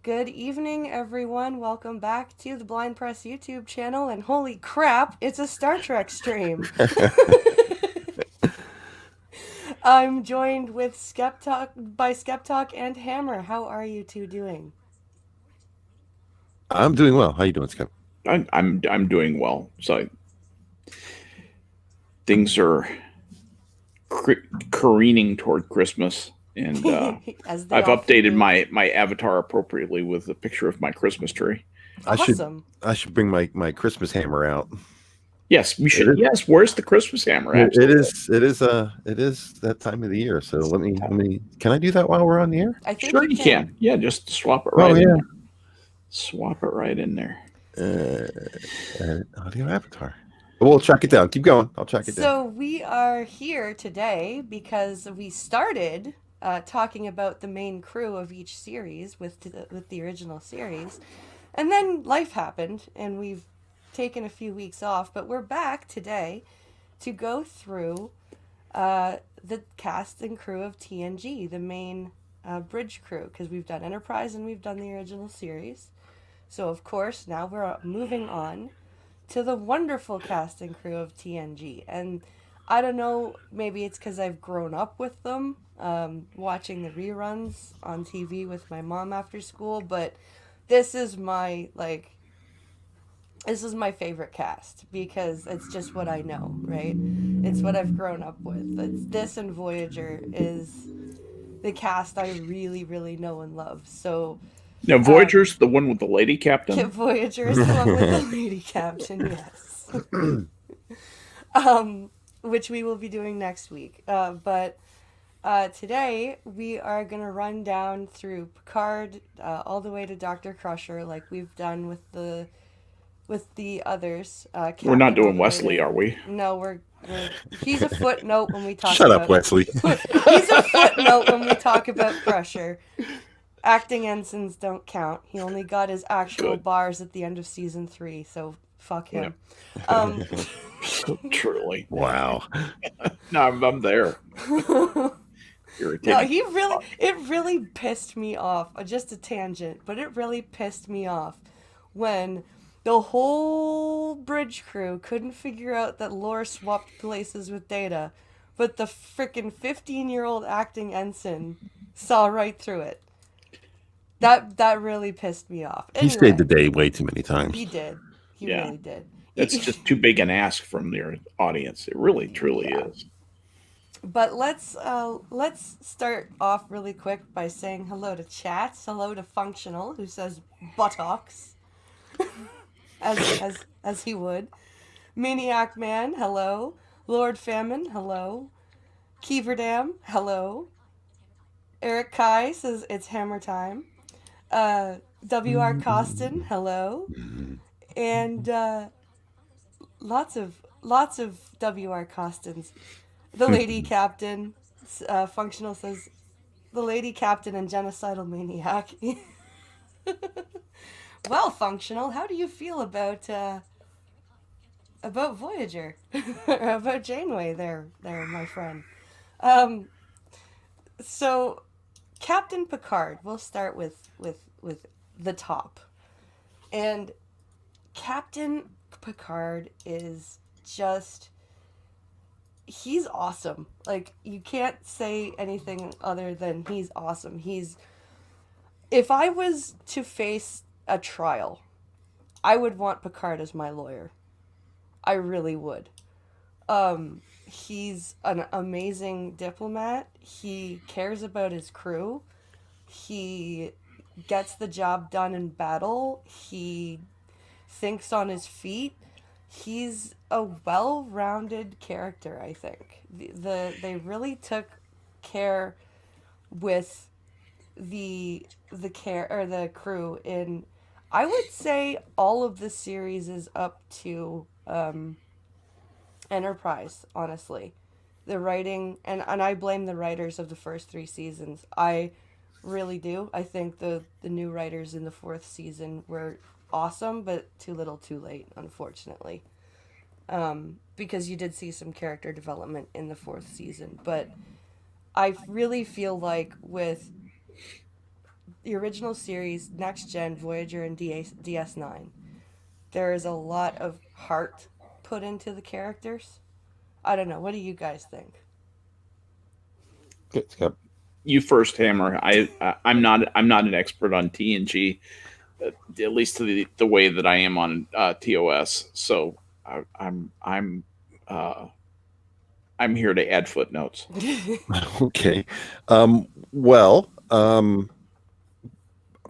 Good evening, everyone. Welcome back to the Blind Press YouTube channel. And holy crap, it's a Star Trek stream. I'm joined with Skeptalk and Hammer. How are you two doing? I'm doing well. How you doing, Skip? I'm doing well. So things are careening toward Christmas, and As they I've often updated do. my avatar appropriately with a picture of my Christmas tree. Awesome. I should bring my Christmas hammer out. Yes, we It should. is, Yes, where's the Christmas hammer? it Absolutely. is that time of the year. So let me. Can I do that while we're on the air? I think Sure, you you can. can. Yeah, just swap it Oh right in yeah. there. Swap it right in there. Audio avatar. We'll track it down. Keep going. I'll track it down. So we are here today because we started talking about the main crew of each series with the original series, and then life happened, and we've taken a few weeks off. But we're back today to go through the cast and crew of TNG, the main bridge crew, because we've done Enterprise and we've done the original series. So of course now we're moving on to the wonderful cast and crew of TNG. And I don't know, maybe it's because I've grown up with them, watching the reruns on TV with my mom after school, but this is my favorite cast because it's just what I know, right? It's what I've grown up with. It's this and Voyager is the cast I really, really know and love. So Now, Voyager's the one with the lady captain. Voyager is the one with the lady captain, yes. Which we will be doing next week. But today we are going to run down through Picard all the way to Dr. Crusher, like we've done with the others. We're not Captain all doing the way Wesley, to- are we? No, he's a footnote when we talk Shut about up, Wesley. he's a footnote when we talk about Crusher. Acting ensigns don't count. He only got his actual Good. bars at the end of season 3, so fuck him. Truly. Wow. No, I'm there. No, Irritating. it really pissed me off. Just a tangent, but it really pissed me off when the whole bridge crew couldn't figure out that Lore swapped places with Data, but the frickin' 15-year-old acting ensign saw right through it. That really pissed me off. He Anyway, saved the day way too many times. he did. He Yeah. really did. That's just too big an ask from their audience. It really, truly Yeah. is. But let's start off really quick by saying hello to Chats, hello to Functional, who says buttocks, as he would. Maniac Man, hello. Lord Famine, hello. Keeverdam, hello. Eric Kai says it's hammer time. W.R. Costin, hello. And lots of W.R. Costins. The Lady Captain, Functional says, the Lady Captain and Genocidal Maniac. Well, Functional, how do you feel about Voyager? About Janeway there, my friend. So, Captain Picard, we'll start with the top. And Captain Picard is just, he's awesome. Like, you can't say anything other than he's awesome. If I was to face a trial, I would want Picard as my lawyer. I really would. He's an amazing diplomat. He cares about his crew. He gets the job done in battle. He thinks on his feet. He's a well-rounded character, I think. They really took care with the crew in, I would say, all of the series is up to Enterprise, honestly. The writing, and I blame the writers of the first 3 seasons. I really do. I think the new writers in the 4th season were awesome, but too little too late, unfortunately. Because you did see some character development in the 4th season. But I really feel like with the original series, Next Gen, Voyager, and DS9, there is a lot of heart put into the characters. I don't know. What do you guys think? Good, Scott. You first, Hammer. I'm not an expert on TNG, at least to the way that I am on TOS. So I'm uh, I'm here to add footnotes. Okay. Well,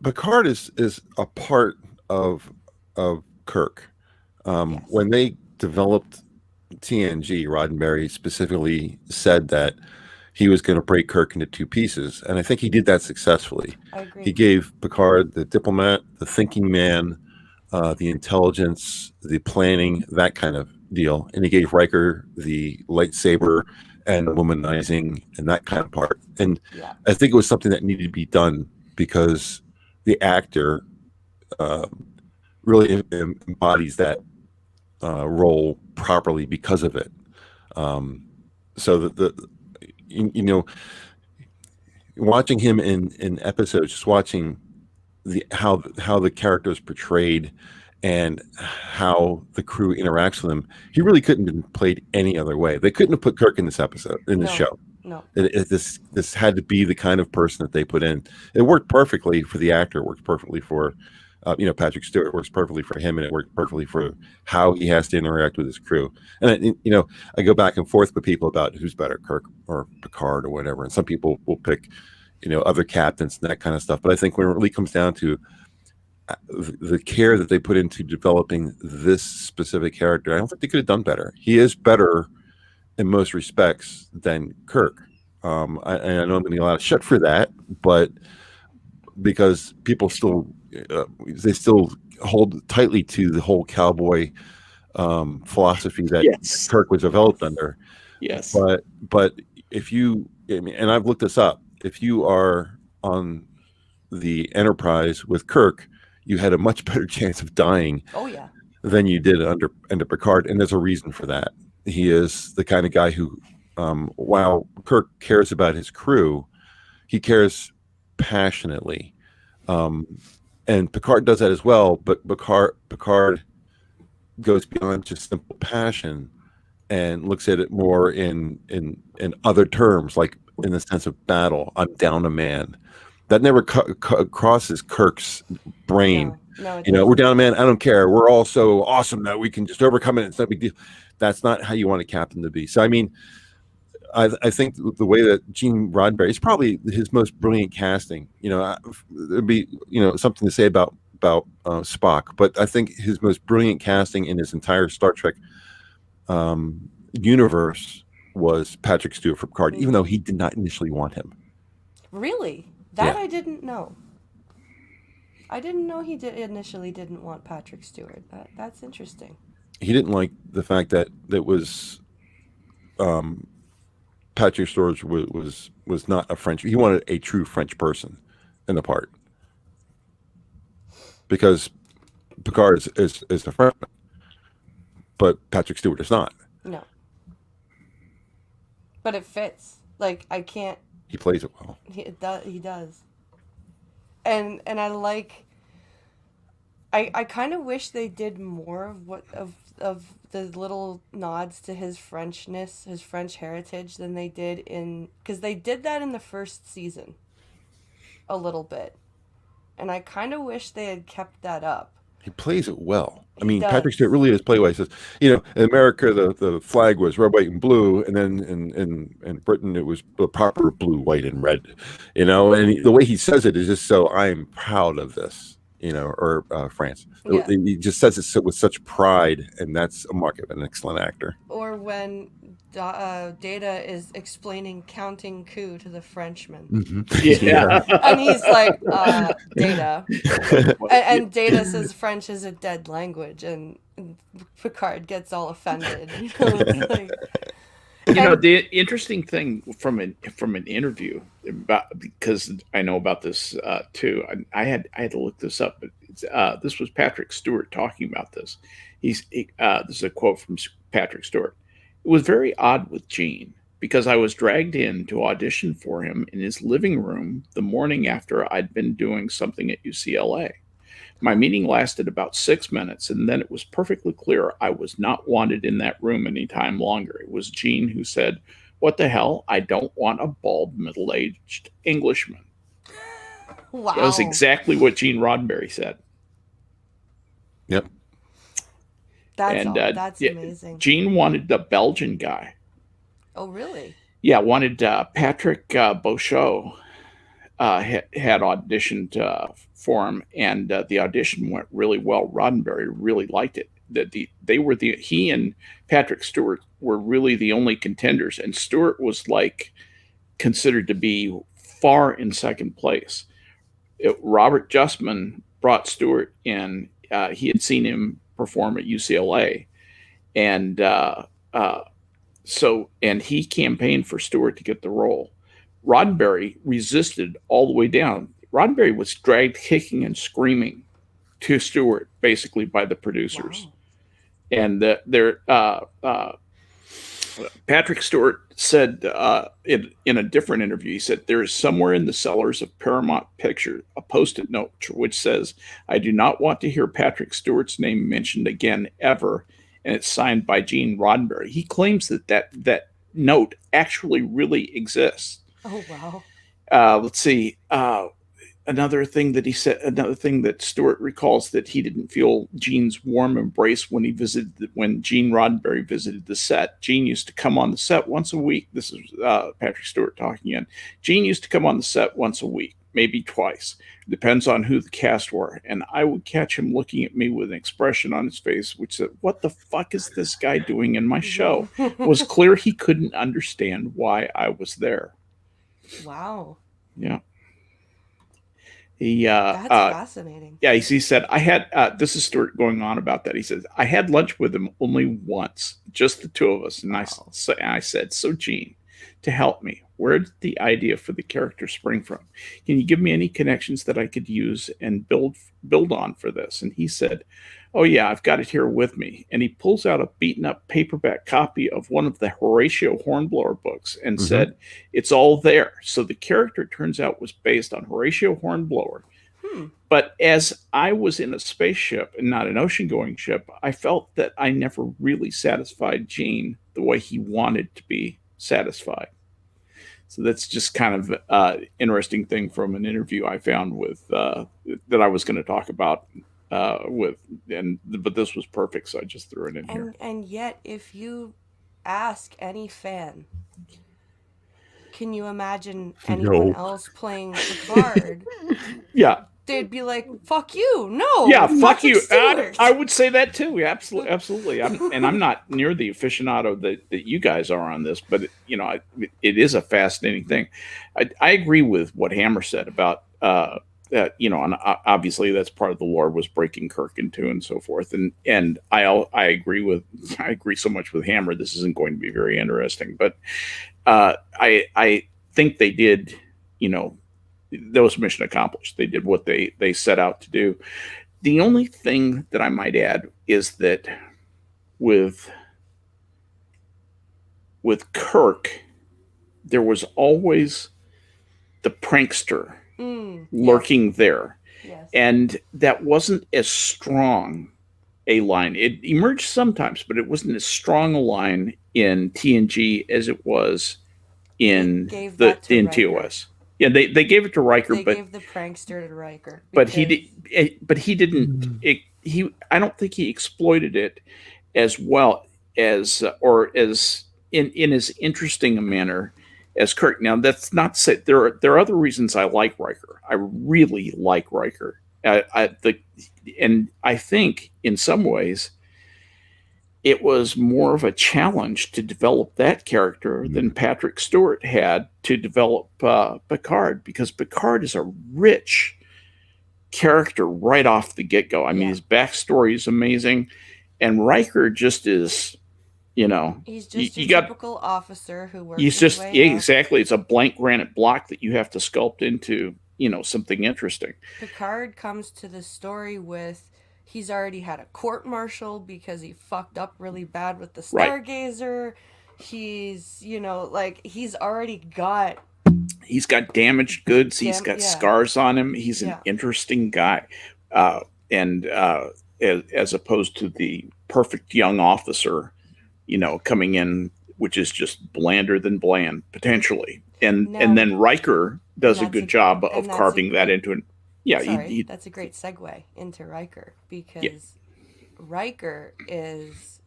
Picard is a part of Kirk. Yes. When they developed TNG, Roddenberry specifically said that he was going to break Kirk into two pieces, and I think he did that successfully. I agree. He gave Picard the diplomat, the thinking man, the intelligence, the planning, that kind of deal, and he gave Riker the lightsaber and the womanizing and that kind of part. And Yeah. I think it was something that needed to be done because the actor really embodies that role properly because of it. So that you know, watching him in episodes, just watching how the character is portrayed and how the crew interacts with him, he really couldn't have been played any other way. They couldn't have put Kirk in this episode, in this show. No. This had to be the kind of person that they put in. It worked perfectly for the actor. It worked perfectly for Patrick Stewart. It works perfectly for him, and it worked perfectly for how he has to interact with his crew. And I go back and forth with people about who's better, Kirk or Picard or whatever. And some people will pick other captains and that kind of stuff. But I think when it really comes down to the care that they put into developing this specific character, I don't think they could have done better. He is better in most respects than Kirk. I know I'm going to get a lot of shit for that, but because people still they still hold tightly to the whole cowboy philosophy that Yes. Kirk was developed under. Yes. But if and I've looked this up, if you are on the Enterprise with Kirk, you had a much better chance of dying Oh yeah. than you did under Picard, and there's a reason for that. He is the kind of guy who, while Kirk cares about his crew, he cares passionately, and Picard does that as well. But Picard goes beyond just simple passion and looks at it more in other terms, like in the sense of battle. I'm down a man. That never crosses Kirk's brain. No, we're down a man. I don't care. We're all so awesome that we can just overcome it. It's no big deal. That's not how you want a captain to be. So, I mean, I think the way that Gene Roddenberry is probably his most brilliant casting. There'd be something to say about Spock, but I think his most brilliant casting in his entire Star Trek universe was Patrick Stewart for Picard, even though he did not initially want him. Really? That Yeah. I didn't know. I didn't know he initially didn't want Patrick Stewart. That's interesting. He didn't like the fact that it was Patrick Stewart was not a French. He wanted a true French person in the part because Picard is a Frenchman, but Patrick Stewart is not. No. But it fits. Like I can't. He plays it well. He does. And I like. I kind of wish they did more of the little nods to his Frenchness, his French heritage than they did because they did that in the first season a little bit. And I kind of wish they had kept that up. He plays it well. I He mean, does. Patrick Stewart really does play well. He says, in America, the flag was red, white, and blue, and then in Britain, it was the proper blue, white, and red. And the way he says it is just so I'm proud of this. Or France. Yeah. He just says it with such pride, and that's a mark of an excellent actor. Or when Data is explaining counting coup to the Frenchman. Mm-hmm. Yeah. And he's like, Data. And Data says French is a dead language, and Picard gets all offended. It's like, The interesting thing from an interview because I know about this too. I had to look this up, but this was Patrick Stewart talking about this. This is a quote from Patrick Stewart. It was very odd with Gene. because I was dragged in to audition for him in his living room the morning after I'd been doing something at UCLA. My meeting lasted about 6 minutes, and then it was perfectly clear I was not wanted in that room any time longer. It was Gene who said, "What the hell? I don't want a bald, middle-aged Englishman." Wow. That was exactly what Gene Roddenberry said. Yep. That's amazing. Gene wanted the Belgian guy. Oh, really? Yeah, wanted Patrick Beauchot had auditioned for him, and the audition went really well. Roddenberry really liked it. He and Patrick Stewart were really the only contenders, and Stewart was considered to be far in second place. Robert Justman brought Stewart in. He had seen him perform at UCLA, and he campaigned for Stewart to get the role. Roddenberry resisted all the way down. Roddenberry was dragged kicking and screaming to Stewart, basically, by the producers. Wow. And Patrick Stewart said in a different interview, he said, "There is somewhere in the cellars of Paramount Pictures a Post-it note which says, 'I do not want to hear Patrick Stewart's name mentioned again ever,' and it's signed by Gene Roddenberry." He claims that note actually really exists. Oh, wow. Let's see. Another thing that Stewart recalls, that he didn't feel Gene's warm embrace when Gene Roddenberry visited the set. Gene used to come on the set once a week. This is Patrick Stewart talking again. Gene used to come on the set once a week, maybe twice. Depends on who the cast were. And I would catch him looking at me with an expression on his face which said, "What the fuck is this guy doing in my show?" It was clear he couldn't understand why I was there. Wow. Yeah. That's fascinating. Yeah, he said, "I had," this is Stewart going on about that. He says, "I had lunch with him only once, just the two of us." And I said, "So Gene, to help me, where did the idea for the character spring from? Can you give me any connections that I could use and build on for this?" And he said, "Oh yeah, I've got it here with me." And he pulls out a beaten up paperback copy of one of the Horatio Hornblower books and said, "It's all there." So the character, turns out, was based on Horatio Hornblower. But as I was in a spaceship and not an ocean-going ship, I felt that I never really satisfied Gene the way he wanted to be satisfied. So that's just kind of interesting thing from an interview I found with that I was going to talk about but this was perfect, so I just threw it in here. And yet, if you ask any fan, can you imagine anyone else playing Picard? Yeah. They'd be like, "Fuck you, no." Yeah, fuck you. Stewart. I would say that too. Yeah, absolutely. I'm not near the aficionado that you guys are on this, but it is a fascinating thing. I agree with what Hammer said about and obviously that's part of the lore, was breaking Kirk in two and so forth. And I agree so much with Hammer. This isn't going to be very interesting, but I think they did, that was mission accomplished. They did what they set out to do. The only thing that I might add is that with Kirk, there was always the prankster lurking there. Yes. And that wasn't as strong a line. It emerged sometimes, but it wasn't as strong a line in TNG as it was in TOS. Yeah, they gave it to Riker, they gave the prankster to Riker. But he didn't. I don't think he exploited it as well as or as in as interesting a manner as Kirk. Now, that's not to say there are other reasons I like Riker. I really like Riker. And I think in some ways it was more of a challenge to develop that character than Patrick Stewart had to develop Picard, because Picard is a rich character right off the get-go. I mean, his backstory is amazing, and Riker just is, he's just a typical officer who works his way up. Exactly. It's a blank granite block that you have to sculpt into, something interesting. Picard comes to the story with, he's already had a court-martial because he fucked up really bad with the Stargazer. Right. He's, you know, like he's already got He's got damaged goods. He's got yeah, scars on him. He's an yeah, interesting guy, and as opposed to the perfect young officer, coming in, which is just blander than bland potentially. And now then Riker and does a good job and of that's carving that into an. Yeah, sorry, he that's a great segue into Riker yeah, because Riker is,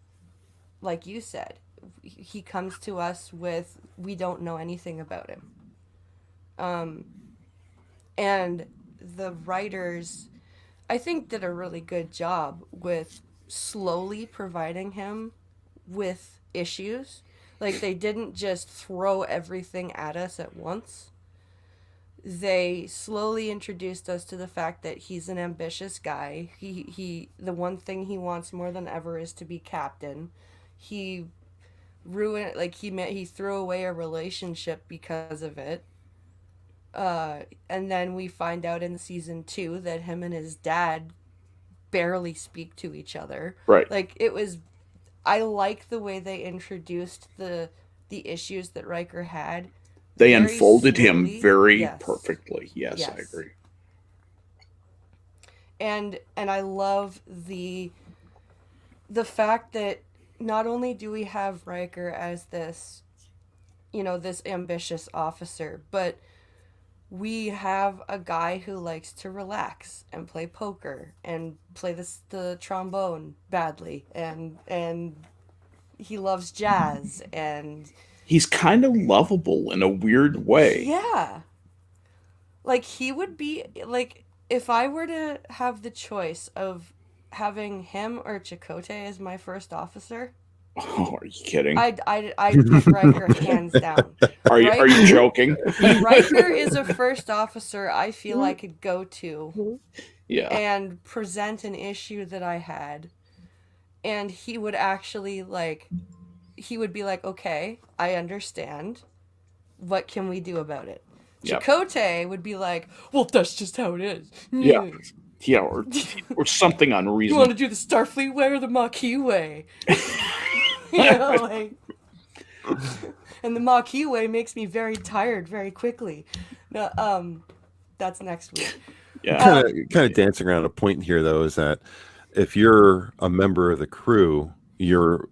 like you said, he comes to us with we don't know anything about him. And the writers, I think, did a really good job with slowly providing him with issues. Like, they didn't just throw everything at us at once. They slowly introduced us to the fact that he's an ambitious guy. The one thing he wants more than ever is to be captain. He he threw away a relationship because of it. And then we find out in season 2 that him and his dad barely speak to each other. right. Like, it was, I like the way they introduced the issues that Riker had. They Very unfolded him slowly. very Yes. perfectly. Yes, I Yes. agree. And I love the fact that not only do we have Riker as this, this ambitious officer, but we have a guy who likes to relax and play poker and play the trombone badly, and he loves jazz, and He's kind of lovable in a weird way. yeah, like he would be like, if I were to have the choice of having him or Chakotay as my first officer, Oh, are you kidding? I'd pick Riker hands down. Are you joking? Riker is a first officer I feel I could go to Yeah. and present an issue that I had, and he would actually he would be like, okay, I understand. What can we do about it? Yep. Chakotay would be like, well, that's just how it is. Yeah. Yeah, or something You unreasonable. want to do the Starfleet way or the Maquis way? Like, and the Maquis way makes me very tired very quickly. No, that's next week. Yeah. Kind of dancing around a point here, though, is that if you're a member of the crew, your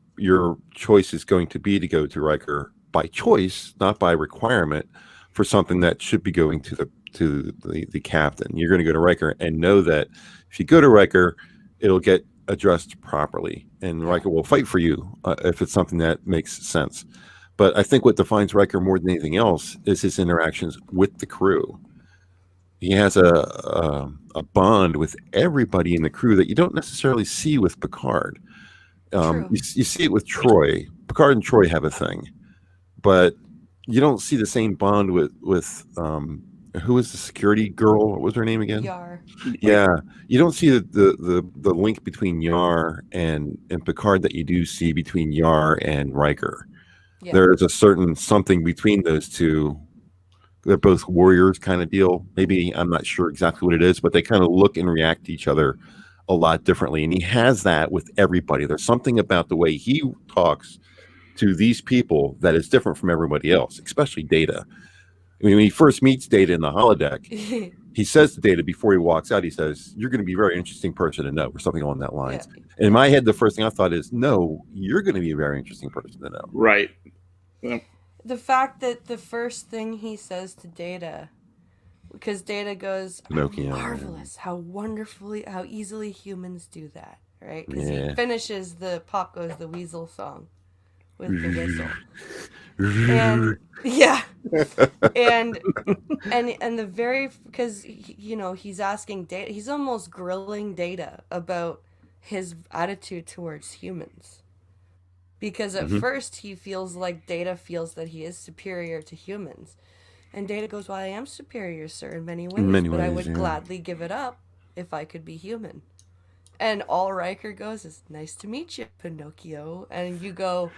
choice is going to be to go to Riker by choice, not by requirement, for something that should be going to the captain. You're going to go to Riker and know that if you go to Riker, it'll get addressed properly, and Riker will fight for you if it's something that makes sense. But I think what defines Riker more than anything else is his interactions with the crew. He has a bond with everybody in the crew that you don't necessarily see with Picard. You see it with Troy. Picard and Troy have a thing, but you don't see the same bond with who was the security girl? What was her name again? Yar. Yeah, you don't see the link between Yar and Picard that you do see between Yar and Riker. Yeah. There is a certain something between those two. They're both warriors kind of deal. Maybe, I'm not sure exactly what it is, but they kind of look and react to each other a lot differently. And he has that with everybody. There's something about the way he talks to these people that is different from everybody else, especially Data. I mean, when he first meets Data in the holodeck, he says to Data before he walks out, he says, "You're going to be a very interesting person to know," or something along that lines. Yeah. And in my head, the first thing I thought is, no, you're going to be a very interesting person to know. Right. Well, The fact that the first thing he says to Data, because Data goes, Pinocchio. marvelous, how easily humans do that, right? Because Yeah. he finishes the Pop Goes the Weasel song with the whistle. And yeah, and the very, because he's asking Data, he's almost grilling Data about his attitude towards humans, because at first he feels like Data feels that he is superior to humans, and Data goes, "Well, I am superior, sir, in many ways, but I would gladly give it up if I could be human." And all Riker goes is, "Nice to meet you, Pinocchio," and you go,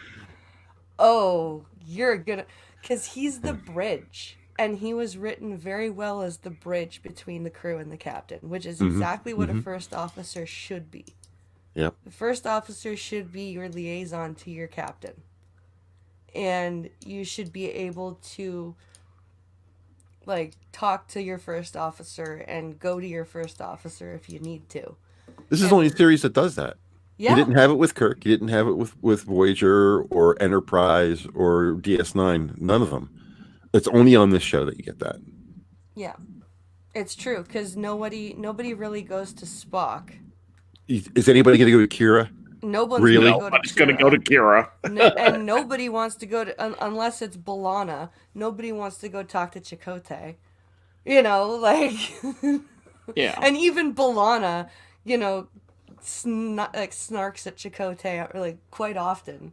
"Oh, you're gonna," because he's the bridge, and he was written very well as the bridge between the crew and the captain, which is exactly what a first officer should be. Yep. The first officer should be your liaison to your captain. and you should be able to like talk to your first officer and go to your first officer if you need to. This is And only a series that does that. You yeah, didn't have it with Kirk. You didn't have it with Voyager or Enterprise or DS9. None of them. It's only on this show that you get that. yeah, it's true because nobody really goes to Spock. Is anybody going to go to Kira? No one's Really? gonna go to Nobody's going to go to Kira. Kira. And nobody wants to go to unless it's B'Elanna. Nobody wants to go talk to Chakotay. You know, like Yeah. and even B'Elanna, you know, snarks at Chakotay like quite often.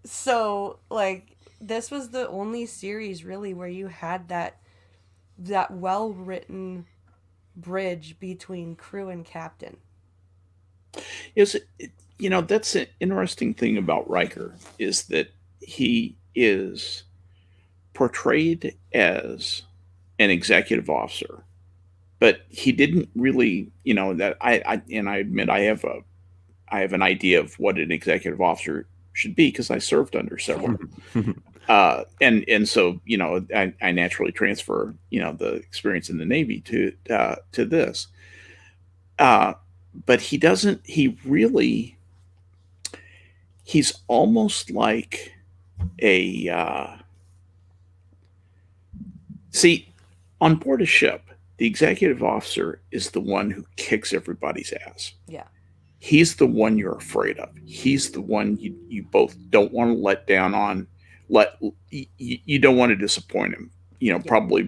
So like this was the only series really where you had that well written bridge between crew and captain. That's an interesting thing about Riker is that he is portrayed as an executive officer, but he didn't really, that I admit I have an idea of what an executive officer should be because I served under several. And so, I naturally transfer, the experience in the Navy to this. But he's almost like see, on board a ship, the executive officer is the one who kicks everybody's ass. Yeah. He's the one you're afraid of. He's the one you both don't want to let down on. You don't want to disappoint him, probably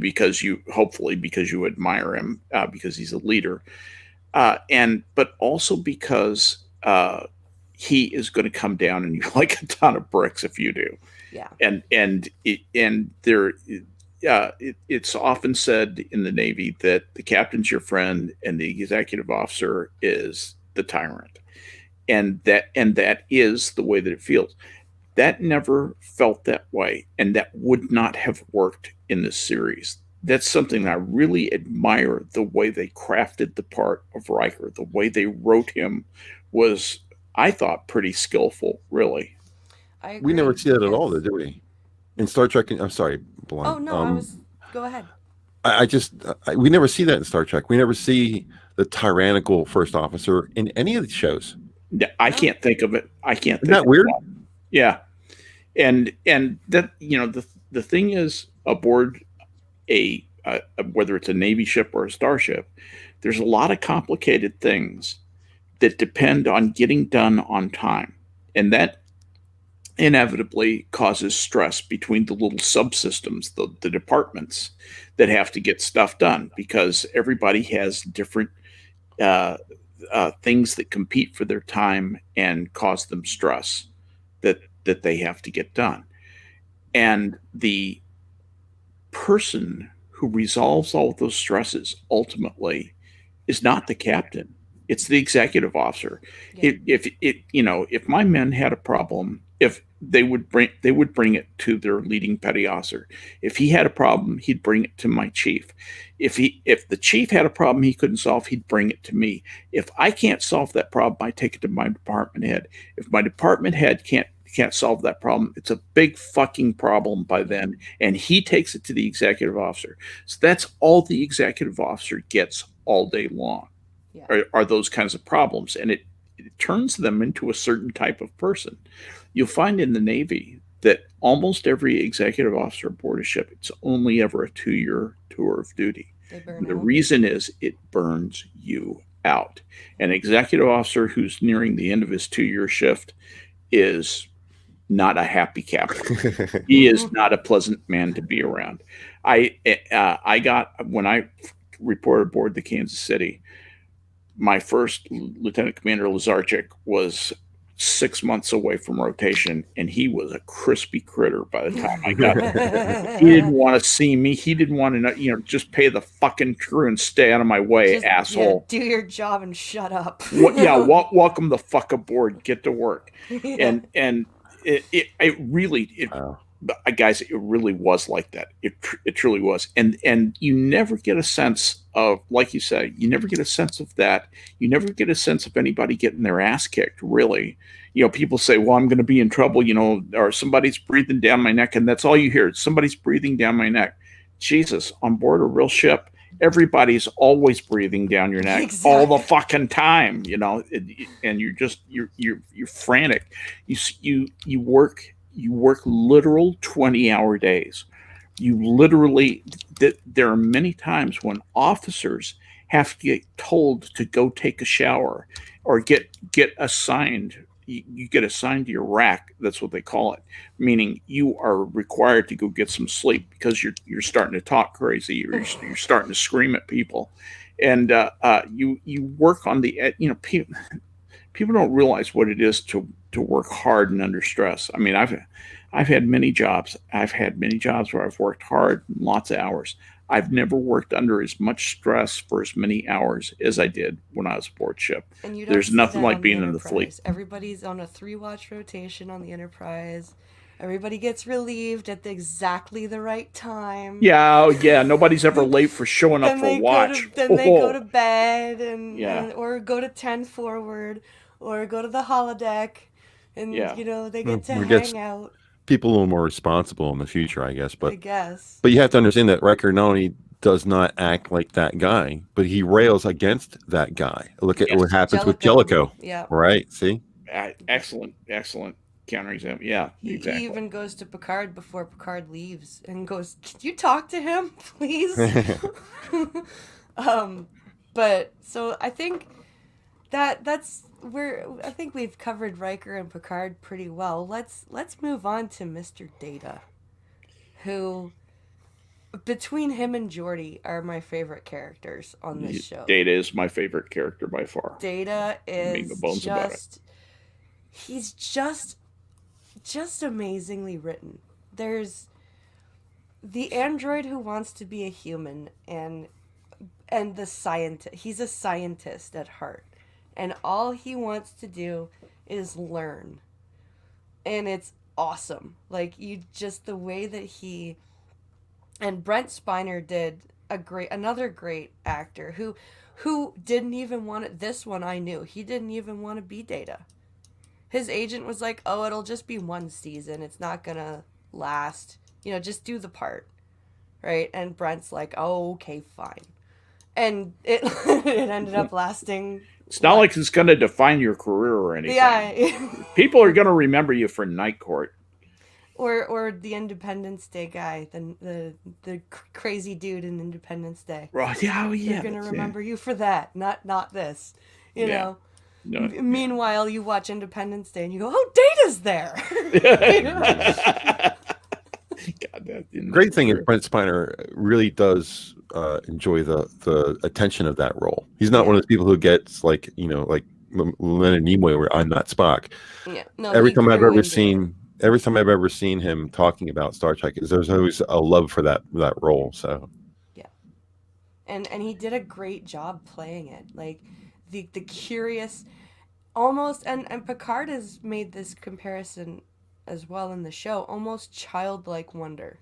hopefully because you admire him, because he's a leader. But also because he is going to come down and you like a ton of bricks if you do. Yeah. It's often said in the Navy that the captain's your friend and the executive officer is the tyrant, and that is the way that it feels. That never felt that way, and that would not have worked in this series. That's something that I really admire. The way they crafted the part of Riker, the way they wrote him was, I thought, pretty skillful, really. I agree. We never see that at all, though, do we? In Star Trek, I'm sorry, Blind. Oh no, go ahead. We never see that in Star Trek. We never see the tyrannical first officer in any of the shows. I can't think of it. I can't. Isn't that weird? Yeah, and that the thing is, aboard whether it's a Navy ship or a starship, there's a lot of complicated things that depend on getting done on time, and that inevitably causes stress between the little subsystems, the departments that have to get stuff done, because everybody has different things that compete for their time and cause them stress that they have to get done. And the person who resolves all of those stresses ultimately is not the captain. It's the executive officer. Yeah. If my men had a problem, if they would bring it to their leading petty officer. If he had a problem, he'd bring it to my chief. If the chief had a problem he couldn't solve, he'd bring it to me. If I can't solve that problem, I take it to my department head. If my department head can't solve that problem, it's a big fucking problem by then, and he takes it to the executive officer. So that's all the executive officer gets all day long. Yeah. Are those kinds of problems, and it turns them into a certain type of person. You'll find in the Navy that almost every executive officer aboard a ship, it's only ever a 2-year tour of duty. The reason is it burns you out. An executive officer who's nearing the end of his 2-year shift is not a happy captain. He is not a pleasant man to be around. When I reported aboard the Kansas City, my first Lieutenant Commander Lazarchik was 6 months away from rotation, and he was a crispy critter by the time I got there. He didn't want to see me. He didn't want to, just pay the fucking crew and stay out of my way, asshole. Yeah, do your job and shut up. Welcome the fuck aboard. Get to work. Yeah. And it really, guys, it really was like that. It truly was. And you never get a sense of, like you said, you never get a sense of that. You never get a sense of anybody getting their ass kicked, really. People say, well, I'm going to be in trouble, or somebody's breathing down my neck, and that's all you hear. Somebody's breathing down my neck. Jesus, on board a real ship, everybody's always breathing down your neck all the fucking time, and you're frantic. You work literal 20-hour days. You literally, there are many times when officers have to get told to go take a shower or get assigned. You get assigned to your rack. That's what they call it, meaning you are required to go get some sleep because you're starting to talk crazy. You're starting to scream at people, and you work on the people don't realize what it is to work hard and under stress. I mean, I've had many jobs. I've had many jobs where I've worked hard, lots of hours. I've never worked under as much stress for as many hours as I did when I was aboard ship. And you don't There's see nothing that like on being the in the fleet. Enterprise. Everybody's on a 3-watch rotation on the Enterprise. Everybody gets relieved at exactly the right time. Yeah, nobody's ever late for showing up for a watch. Then they go to bed or go to 10 forward or go to the holodeck, and they get to hang out. People a little more responsible in the future, I guess. But I guess. But you have to understand that Riker not only does not act like that guy, but he rails against that guy. Look at what happens with Jellicoe. Yeah. Right. See. Excellent counterexample. Yeah. Exactly. He even goes to Picard before Picard leaves and goes, "Can you talk to him, please?" But so I think that's where I think we've covered Riker and Picard pretty well. Let's move on to Mr. Data, who between him and Jordy are my favorite characters on this show. Data is my favorite character by far. Data is he's just amazingly written. There's the android who wants to be a human and the scientist. He's a scientist at heart. And all he wants to do is learn. And it's awesome. Like, the way that he... And Brent Spiner did another great actor who didn't even want it. This one I knew. He didn't even want to be Data. His agent was like, oh, it'll just be 1 season. It's not going to last. Just do the part. Right? And Brent's like, oh, okay, fine. And it ended up lasting... It's not like it's going to define your career or anything. Yeah. People are going to remember you for Night Court. Or the Independence Day guy, the crazy dude in Independence Day. Right. Yeah, They're going to remember you for that, not this. You know. No. Meanwhile, you watch Independence Day and you go, "Oh, Data's there." God, great thing is Brent Spiner really does enjoy the attention of that role. He's not one of those people who gets like Leonard Nimoy, where I'm not Spock. Yeah. No, every time I've ever seen him talking about Star Trek, there's always a love for that role. So yeah, and he did a great job playing it. Like the curious, almost, and Picard has made this comparison as well in the show, almost childlike wonder,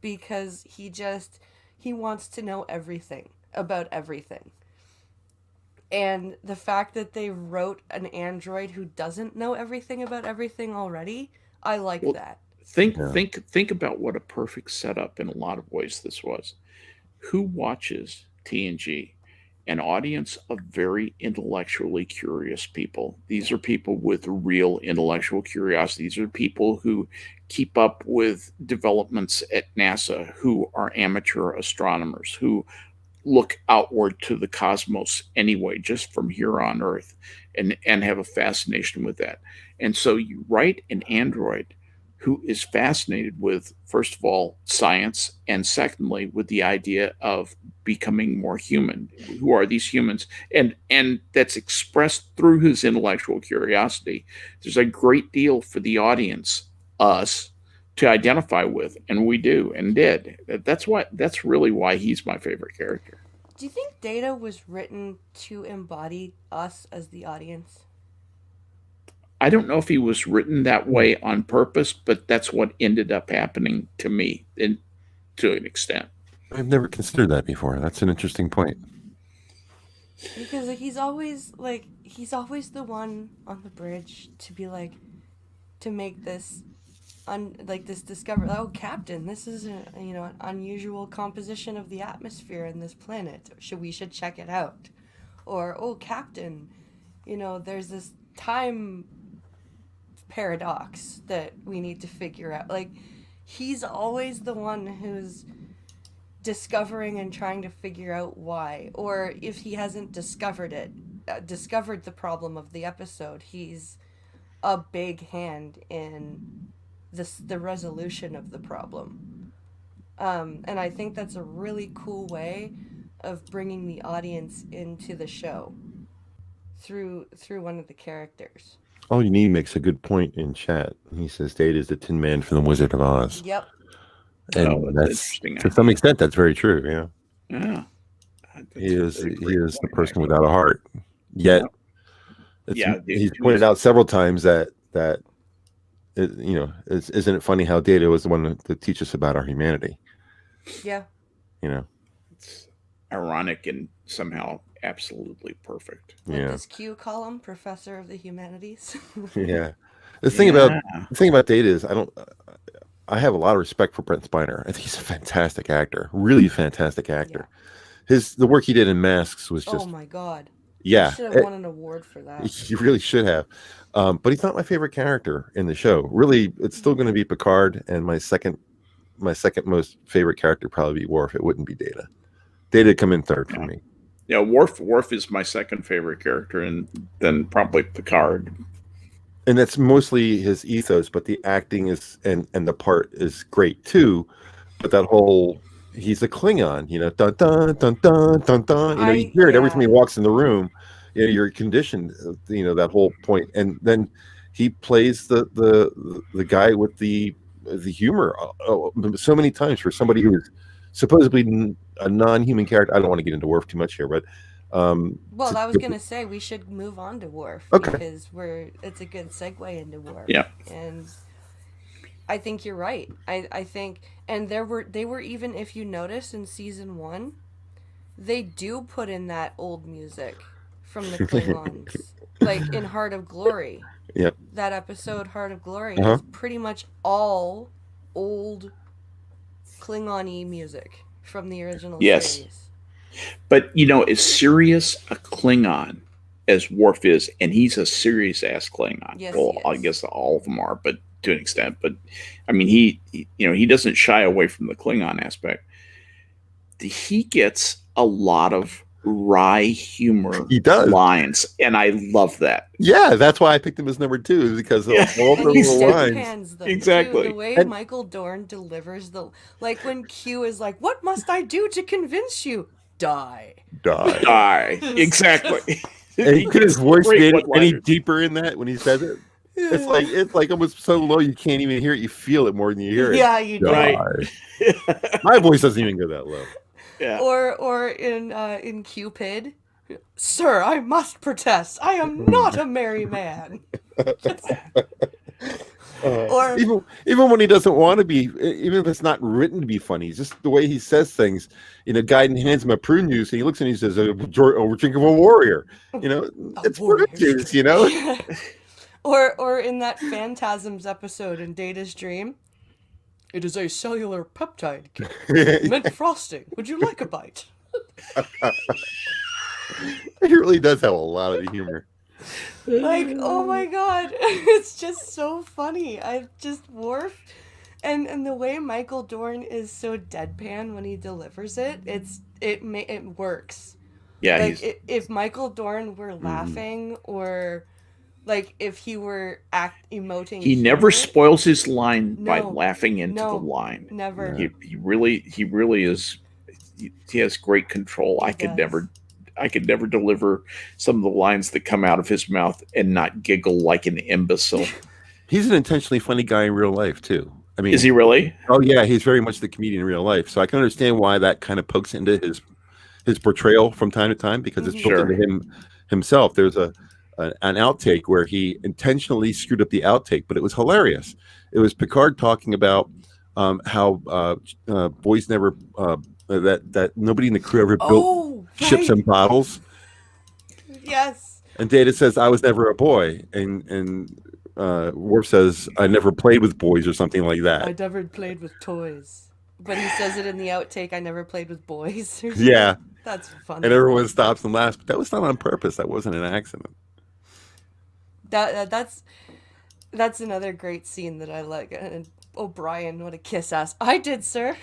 because he wants to know everything about everything. And the fact that they wrote an android who doesn't know everything about everything already, I like that. Think about what a perfect setup in a lot of ways this was. Who watches TNG? An audience of very intellectually curious people. These are people with real intellectual curiosity. These are people who keep up with developments at NASA, who are amateur astronomers, who look outward to the cosmos anyway, just from here on Earth, and have a fascination with that. And so you write an android who is fascinated with, first of all, science, and secondly, with the idea of becoming more human. Who are these humans? And that's expressed through his intellectual curiosity. There's a great deal for the audience, us, to identify with, and we do and did. That's really why he's my favorite character. Do you think Data was written to embody us as the audience? I don't know if he was written that way on purpose, but that's what ended up happening to me to an extent. I've never considered that before. That's an interesting point. Because he's always the one on the bridge to be like, to make this this discovery. Oh, Captain, this is an unusual composition of the atmosphere in this planet. We should check it out. Or, oh, Captain, there's this time paradox that we need to figure out. Like, he's always the one who's discovering and trying to figure out why. Or if he hasn't discovered the problem of the episode, he's a big hand in the resolution of the problem. And I think that's a really cool way of bringing the audience into the show through one of the characters. All You Need makes a good point in chat. He says Data is the Tin Man from the Wizard of Oz. Yep. And that's to some extent that's very true. Yeah. Yeah. He is the person without a heart. Yet, he's pointed out several times that isn't it funny how Data was the one to teach us about our humanity? Yeah. It's ironic and somehow absolutely perfect. What does Q call him? Professor of the Humanities. Yeah. The thing about Data is I have a lot of respect for Brent Spiner. I think he's a fantastic actor, really fantastic actor. Yeah. The work he did in Masks was just, oh my God. Yeah, he should have won an award for that. He really should have. But he's not my favorite character in the show. Really, it's still going to be Picard, and my second most favorite character probably be Worf. It wouldn't be Data. Data come in third for me. Yeah, Worf is my second favorite character, and then probably Picard. And that's mostly his ethos, but the acting is and the part is great too. But that whole he's a Klingon, dun dun dun dun dun dun. You hear it every time he walks in the room. You're conditioned, that whole point. And then he plays the guy with the humor so many times for somebody who is supposedly a non-human character. I don't want to get into Worf too much here, but well, I was gonna say we should move on to Worf because it's a good segue into Worf. Yeah, and I think you're right. I think, and they were even, if you notice in season 1, they do put in that old music from the Klingons, like in Heart of Glory. Yep. That episode, Heart of Glory, is pretty much all old Klingon-y music from the original series. But, as serious a Klingon as Worf is, and he's a serious-ass Klingon. Yes, well, I guess all of them are, but to an extent. But, I mean, he doesn't shy away from the Klingon aspect. He gets a lot of wry humor lines, and I love that. Yeah, that's why I picked him as number 2, because of all the little lines. Exactly. The way Michael Dorn delivers when Q is like, "What must I do to convince you?" Die. Exactly. And could his voice be any deeper in that when he says it? Yeah. It's like almost so low you can't even hear it. You feel it more than you hear it. Yeah, you do. Right. My voice doesn't even go that low. Yeah. Or in Cupid, "Sir, I must protest. I am not a merry man." Or even when he doesn't want to be, even if it's not written to be funny, just the way he says things. Gaiden hands him a prune juice, and he looks and he says, "We're drinking a warrior." It's prune juice. Or in that Phantasms episode in Data's dream, "It is a cellular peptide mint frosting. Would you like a bite?" He really does have a lot of humor. Oh my God, it's just so funny. Worf, and the way Michael Dorn is so deadpan when he delivers it, it works. Yeah, if Michael Dorn were laughing or if he were emoting, he never spoils his line by laughing into the line. Never. He really is. He has great control. I could never deliver some of the lines that come out of his mouth and not giggle like an imbecile. He's an intentionally funny guy in real life too. I mean, is he really? Oh yeah, he's very much the comedian in real life. So I can understand why that kind of pokes into his portrayal from time to time, because it's built into him himself. There's an outtake where he intentionally screwed up the outtake, but it was hilarious. It was Picard talking about how boys never that nobody in the crew ever built Oh, ships right. and bottles. Yes. And Data says, "I was never a boy," and Worf says, "I never played with boys," or something like I that. never played with toys. But he says it in the outtake, I never played with boys. Yeah, That's funny. and everyone stops and laughs. But that was not on purpose. That wasn't an accident. That's another great scene that I like. And O'Brien, what a kiss ass. I did, sir.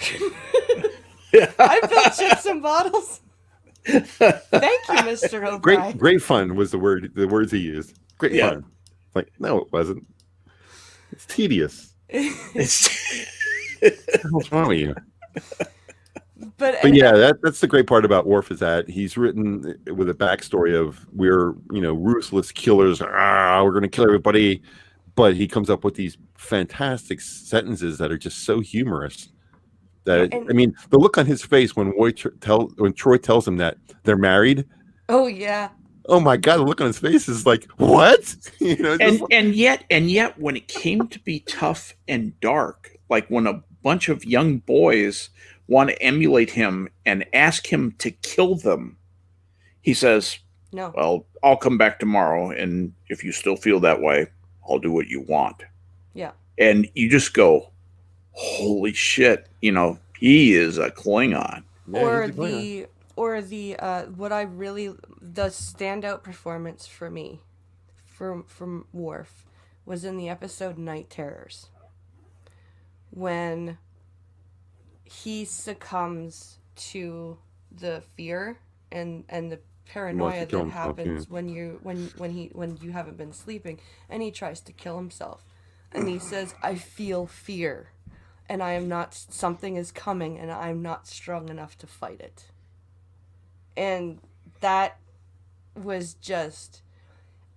I built chips and bottles. Thank you, Mr. O'Brien. Great fun was the words he used. Great Yeah. fun. Like, no, it wasn't. It's tedious. What's wrong with you? But yeah, that's the great part about Worf is that he's written with a backstory of we're ruthless killers. We're going to kill everybody, but he comes up with these fantastic sentences that are just so humorous. That I mean, the look on his face when Troy tells him that they're married. Oh yeah. Oh my God, the look on his face is like, what? And yet when it came to be tough and dark, like when a bunch of young boys want to emulate him and ask him to kill them, he says, No. "Well, I'll come back tomorrow, and if you still feel that way, I'll do what you want." Yeah. And you just go, holy shit, he is a Klingon. Or the the standout performance for me from Worf was in the episode Night Terrors, when he succumbs to the fear and the paranoia that happens when you haven't been sleeping, and he tries to kill himself, and he says, "I feel fear, and something is coming, and I'm not strong enough to fight it." And that was just,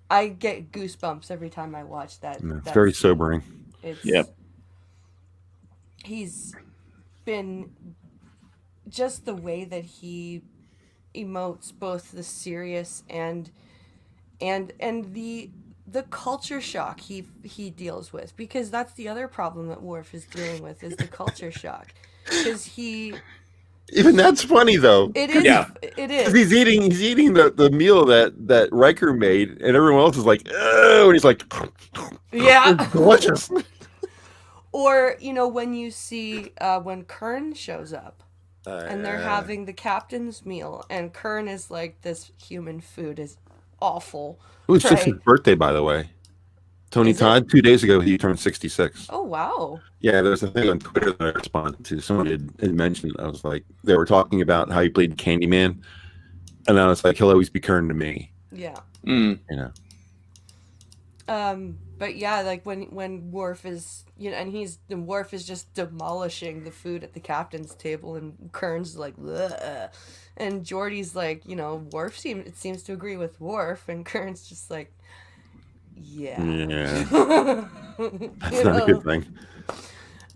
I get goosebumps every time I watch that. It's very sobering. He's been, just the way that he emotes both the serious and the culture shock he deals with, because that's the other problem that Worf is dealing with, is the culture shock, because even that's funny though. It is. Yeah. It is. He's eating the meal that Riker made, and everyone else is like, oh, and he's like, yeah, delicious. Or when you see when Kern shows up, and they're having the captain's meal, and Kern is like, "This human food is awful." It was just his birthday, by the way. Tony Todd, 2 days ago, he turned 66. Oh, wow. Yeah, there's a thing on Twitter that I responded to. Someone had mentioned, I was like, they were talking about how he played Candyman. And I was like, he'll always be Kern to me. Yeah. But yeah, like when Worf is, and Worf is just demolishing the food at the captain's table, and Kern's like, "Ugh." And Jordy's like, Worf seems to agree with Worf, and Kern's just like, yeah. That's not a good thing.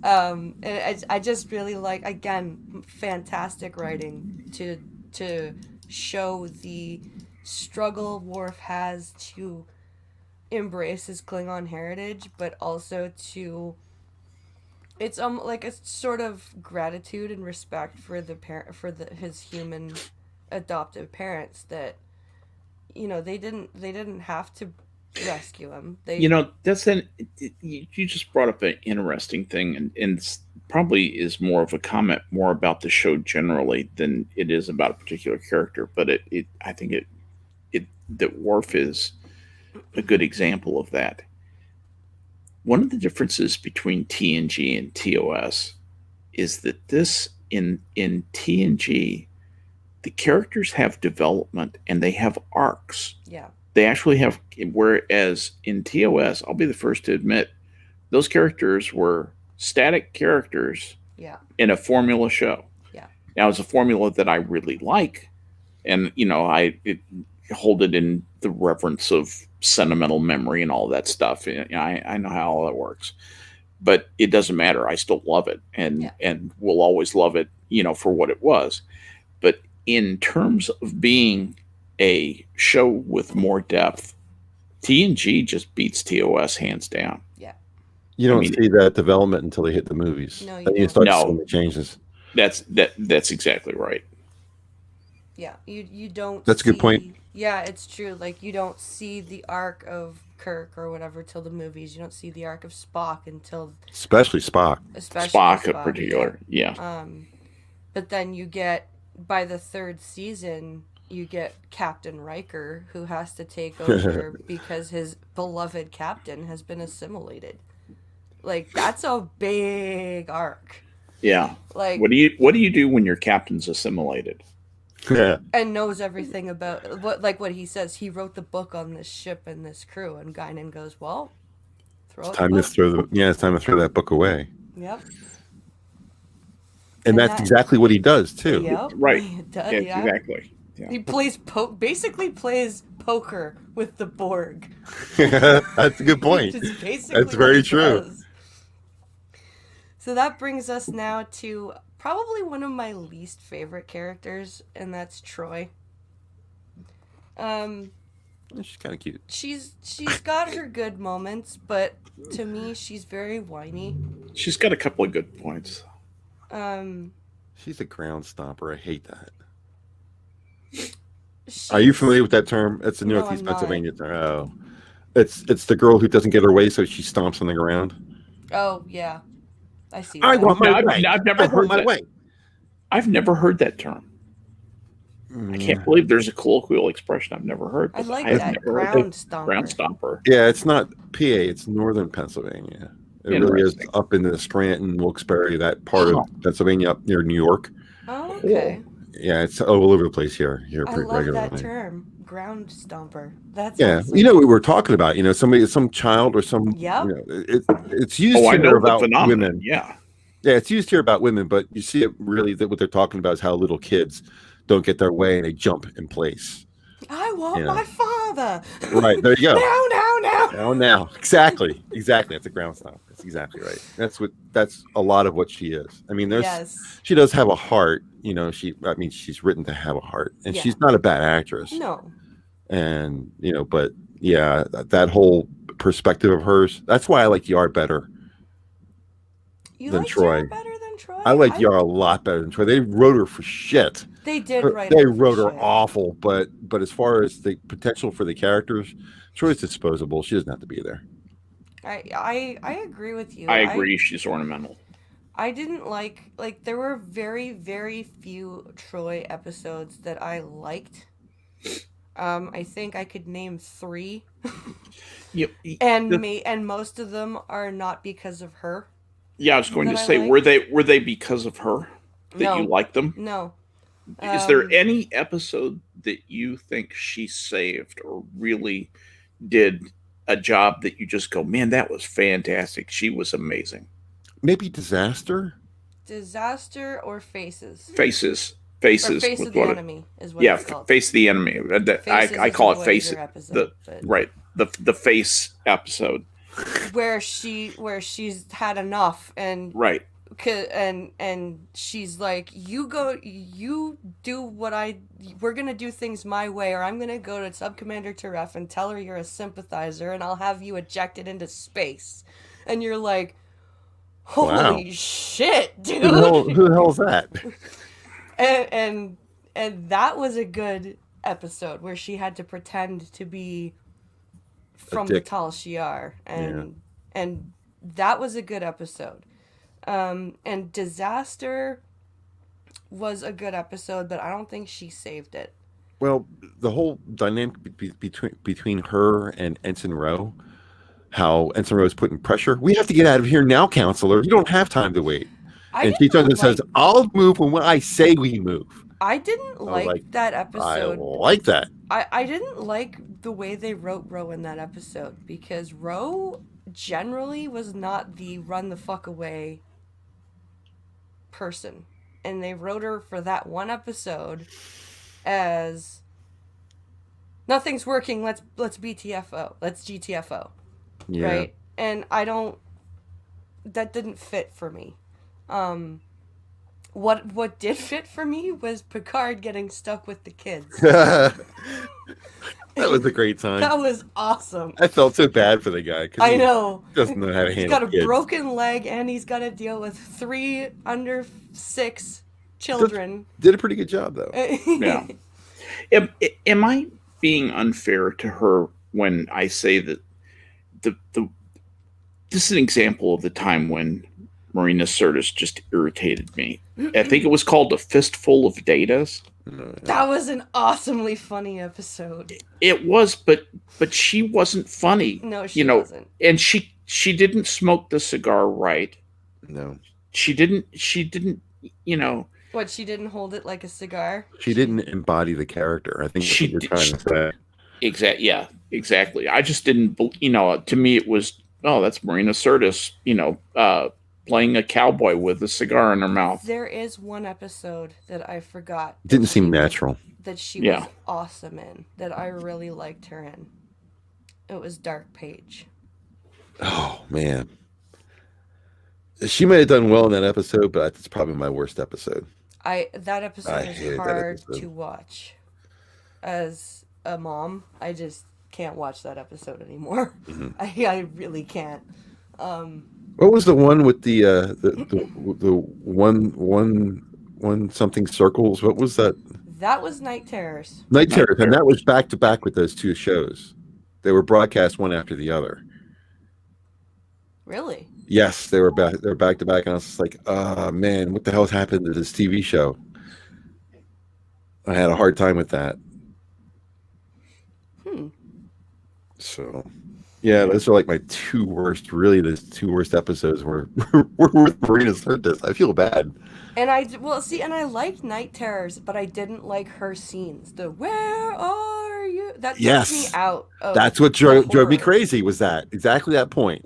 And I just really like, again, fantastic writing to show the struggle Worf has to embrace his Klingon heritage, but also to, it's like a sort of gratitude and respect for his human adoptive parents, that they didn't have to rescue him. You just brought up an interesting thing, and it's probably is more of a comment more about the show generally than it is about a particular character, but I think that Worf is a good example of that. One of the differences between TNG and TOS is that in TNG, the characters have development and they have arcs. Yeah. They actually have, whereas in TOS, I'll be the first to admit, those characters were static characters in a formula show. Yeah. Now, it's a formula that I really like, and I hold it in the reverence of sentimental memory and all that stuff. I know how all that works, but it doesn't matter. I still love it, and will always love it, for what it was. But in terms of being a show with more depth, TNG just beats TOS hands down. Yeah. You don't see that development until they hit the movies. No, you then you don't. start to see the changes. That's exactly right. Yeah, you don't. That's a good point. Yeah, it's true. Like you don't see the arc of Kirk or whatever till the movies. You don't see the arc of Spock until Especially Spock. Spock in particular. Yeah. But then you get, by the third season, you get Captain Riker, who has to take over because his beloved captain has been assimilated. Like that's a big arc. Yeah. Like what do you do when your captain's assimilated? Yeah. And knows everything about what he says. He wrote the book on this ship and this crew, and Guinan goes, "Well, It's time to throw that book away." Yep. And that's exactly what he does too. Yep. Right. He does, yeah. Exactly. Yeah. He basically plays poker with the Borg. That's a good point. That's very true. Does. So that brings us now to probably one of my least favorite characters, and that's Troy. She's kind of cute. She's got her good moments, but to me, she's very whiny. She's got a couple of good points. She's a ground stomper. I hate that. Are you familiar with that term? It's a Northeast Pennsylvania term. Oh, it's the girl who doesn't get her way, so she stomps on the ground. Oh yeah, I see. I want my way. I've never heard that. Way. I've never heard that term. I can't believe there's a colloquial expression I've never heard. I like that, ground stomper. Ground stomper. Yeah, it's not PA. It's Northern Pennsylvania. It really is up in the Scranton, Wilkes-Barre, that part of Pennsylvania up near New York. Oh, okay. Yeah, it's all over the place here I pretty love regularly. that term, ground stomper. That's yeah. awesome. You know what we were talking about? You know, some child or some. Yep. You know, it's used here about women. Yeah. Yeah, it's used here about women, but you see it really that what they're talking about is how little kids don't get their way and they jump in place. I want my father. Right, there you go. Now. Exactly. That's a ground stomp. That's exactly right. That's a lot of what she is. I mean, she does have a heart. You know, she's written to have a heart, and she's not a bad actress. No. And but yeah, that whole perspective of hers. That's why I like Yar better. You than like Troy. Yar better than Troy? I like Yar a lot better than Troy. They wrote her for shit. They did write. They wrote her awful, but as far as the potential for the characters, Troy's disposable. She doesn't have to be there. I agree with you. I agree. She's ornamental. I didn't like there were very, very few Troy episodes that I liked. I think I could name 3. Yep. And most of them are not because of her. Yeah, I was going to say, were they because of her that you liked them? No. Is there any episode that you think she saved or really did a job that you just go, man, that was fantastic. She was amazing. Maybe Disaster or Faces. Faces. Or Face of the Enemy is what it's called. Face the Enemy. I call it Face. The Face episode. Where she's had enough and right. And she's like, you do we're gonna do things my way, or I'm gonna go to Subcommander Taref and tell her you're a sympathizer and I'll have you ejected into space. And you're like, holy shit, dude. Who the hell is that? and that was a good episode where she had to pretend to be from the Tal Shiar, and that was a good episode. And Disaster was a good episode, but I don't think she saved it. Well, the whole dynamic between her and Ensign Rowe, how Ensign Rowe is putting pressure. We have to get out of here now, counselor. You don't have time to wait. And she turns and says, I'll move when I say we move. I didn't like that episode. I like that. I didn't like the way they wrote Rowe in that episode, because Rowe generally was not the run the fuck away person. And they wrote her for that one episode as nothing's working, let's BTFO. Let's GTFO. Yeah. Right? And that didn't fit for me. What did fit for me was Picard getting stuck with the kids. That was a great time. That was awesome. I felt so bad for the guy because I know. he doesn't know how to handle He's got a kids. broken leg and he's got to deal with 3 under 6 children. Did a pretty good job though. Yeah. Am I being unfair to her when I say that the this is an example of the time when Marina Sirtis just irritated me. I think it was called A Fistful of Datas. That was an awesomely funny episode. It was, but she wasn't funny. No, she wasn't. And she didn't smoke the cigar right. No. She didn't, What, she didn't hold it like a cigar? She didn't embody the character. I think that's what you're trying to say. Exactly. I just didn't, to me it was, oh, that's Marina Sirtis, playing a cowboy with a cigar in her mouth. There is one episode that I forgot. Didn't seem natural. That she was awesome in. That I really liked her in. It was Dark Page. Oh, man. She might have done well in that episode, but it's probably my worst episode. That episode is hard to watch. As a mom, I just can't watch that episode anymore. Mm-hmm. I really can't. What was the one with the one something circles? What was that? That was Night Terrors. Night Terrors, and that was back to back with those 2 shows. They were broadcast one after the other. Really? Yes, they were back. They were back to back, and I was just like, "Oh man, what the hell's happened to this TV show?" I had a hard time with that. So, yeah, those are like my 2 worst. Really, the 2 worst episodes were with Marina Sirtis. I feel bad. And I liked Night Terrors, but I didn't like her scenes. The "Where are you?" That took me out. That's what drove me crazy. Was that exactly that point?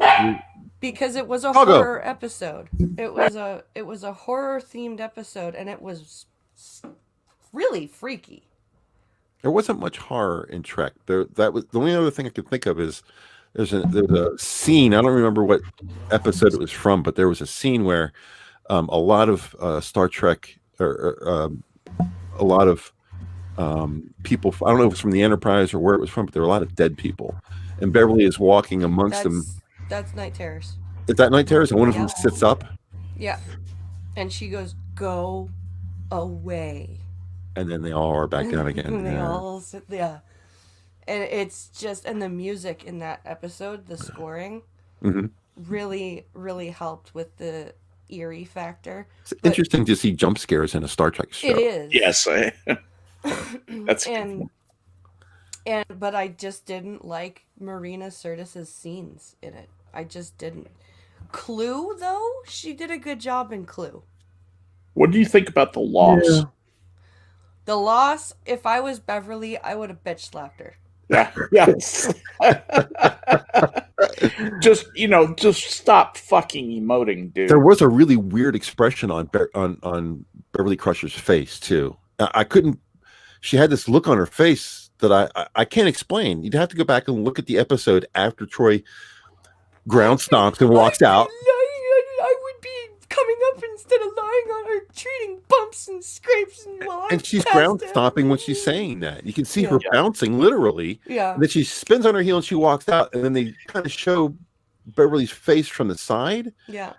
Because it was a horror episode. It was a horror themed episode, and it was really freaky. There wasn't much horror in Trek. That was the only other thing I could think of is there's a scene. I don't remember what episode it was from, but there was a scene where a lot of Star Trek or a lot of people. I don't know if it's from the Enterprise or where it was from, but there were a lot of dead people, and Beverly is walking amongst them. That's Night Terrors. Is that Night Terrors? And one of them sits up. Yeah, and she goes, "Go away." And then they all are back down again. And they all sit, and it's just, and the music in that episode, the scoring, really, really helped with the eerie factor. It's interesting to see jump scares in a Star Trek show. It is. Yes, that's but I just didn't like Marina Sirtis' scenes in it. I just didn't. Clue, though, she did a good job in Clue. What do you think about The Loss? Yeah. The Loss, if I was Beverly, I would have bitch slapped her. Yeah. just stop fucking emoting, dude. There was a really weird expression on Beverly Crusher's face too. I couldn't. She had this look on her face that I can't explain. You'd have to go back and look at the episode after Troy ground stomps and walks out. I would be coming up instead of lying on her, treating bumps and scrapes and she's ground stomping when she's saying that. You can see her bouncing literally. Yeah. And then she spins on her heel and she walks out, and then they kind of show Beverly's face from the side. Yeah.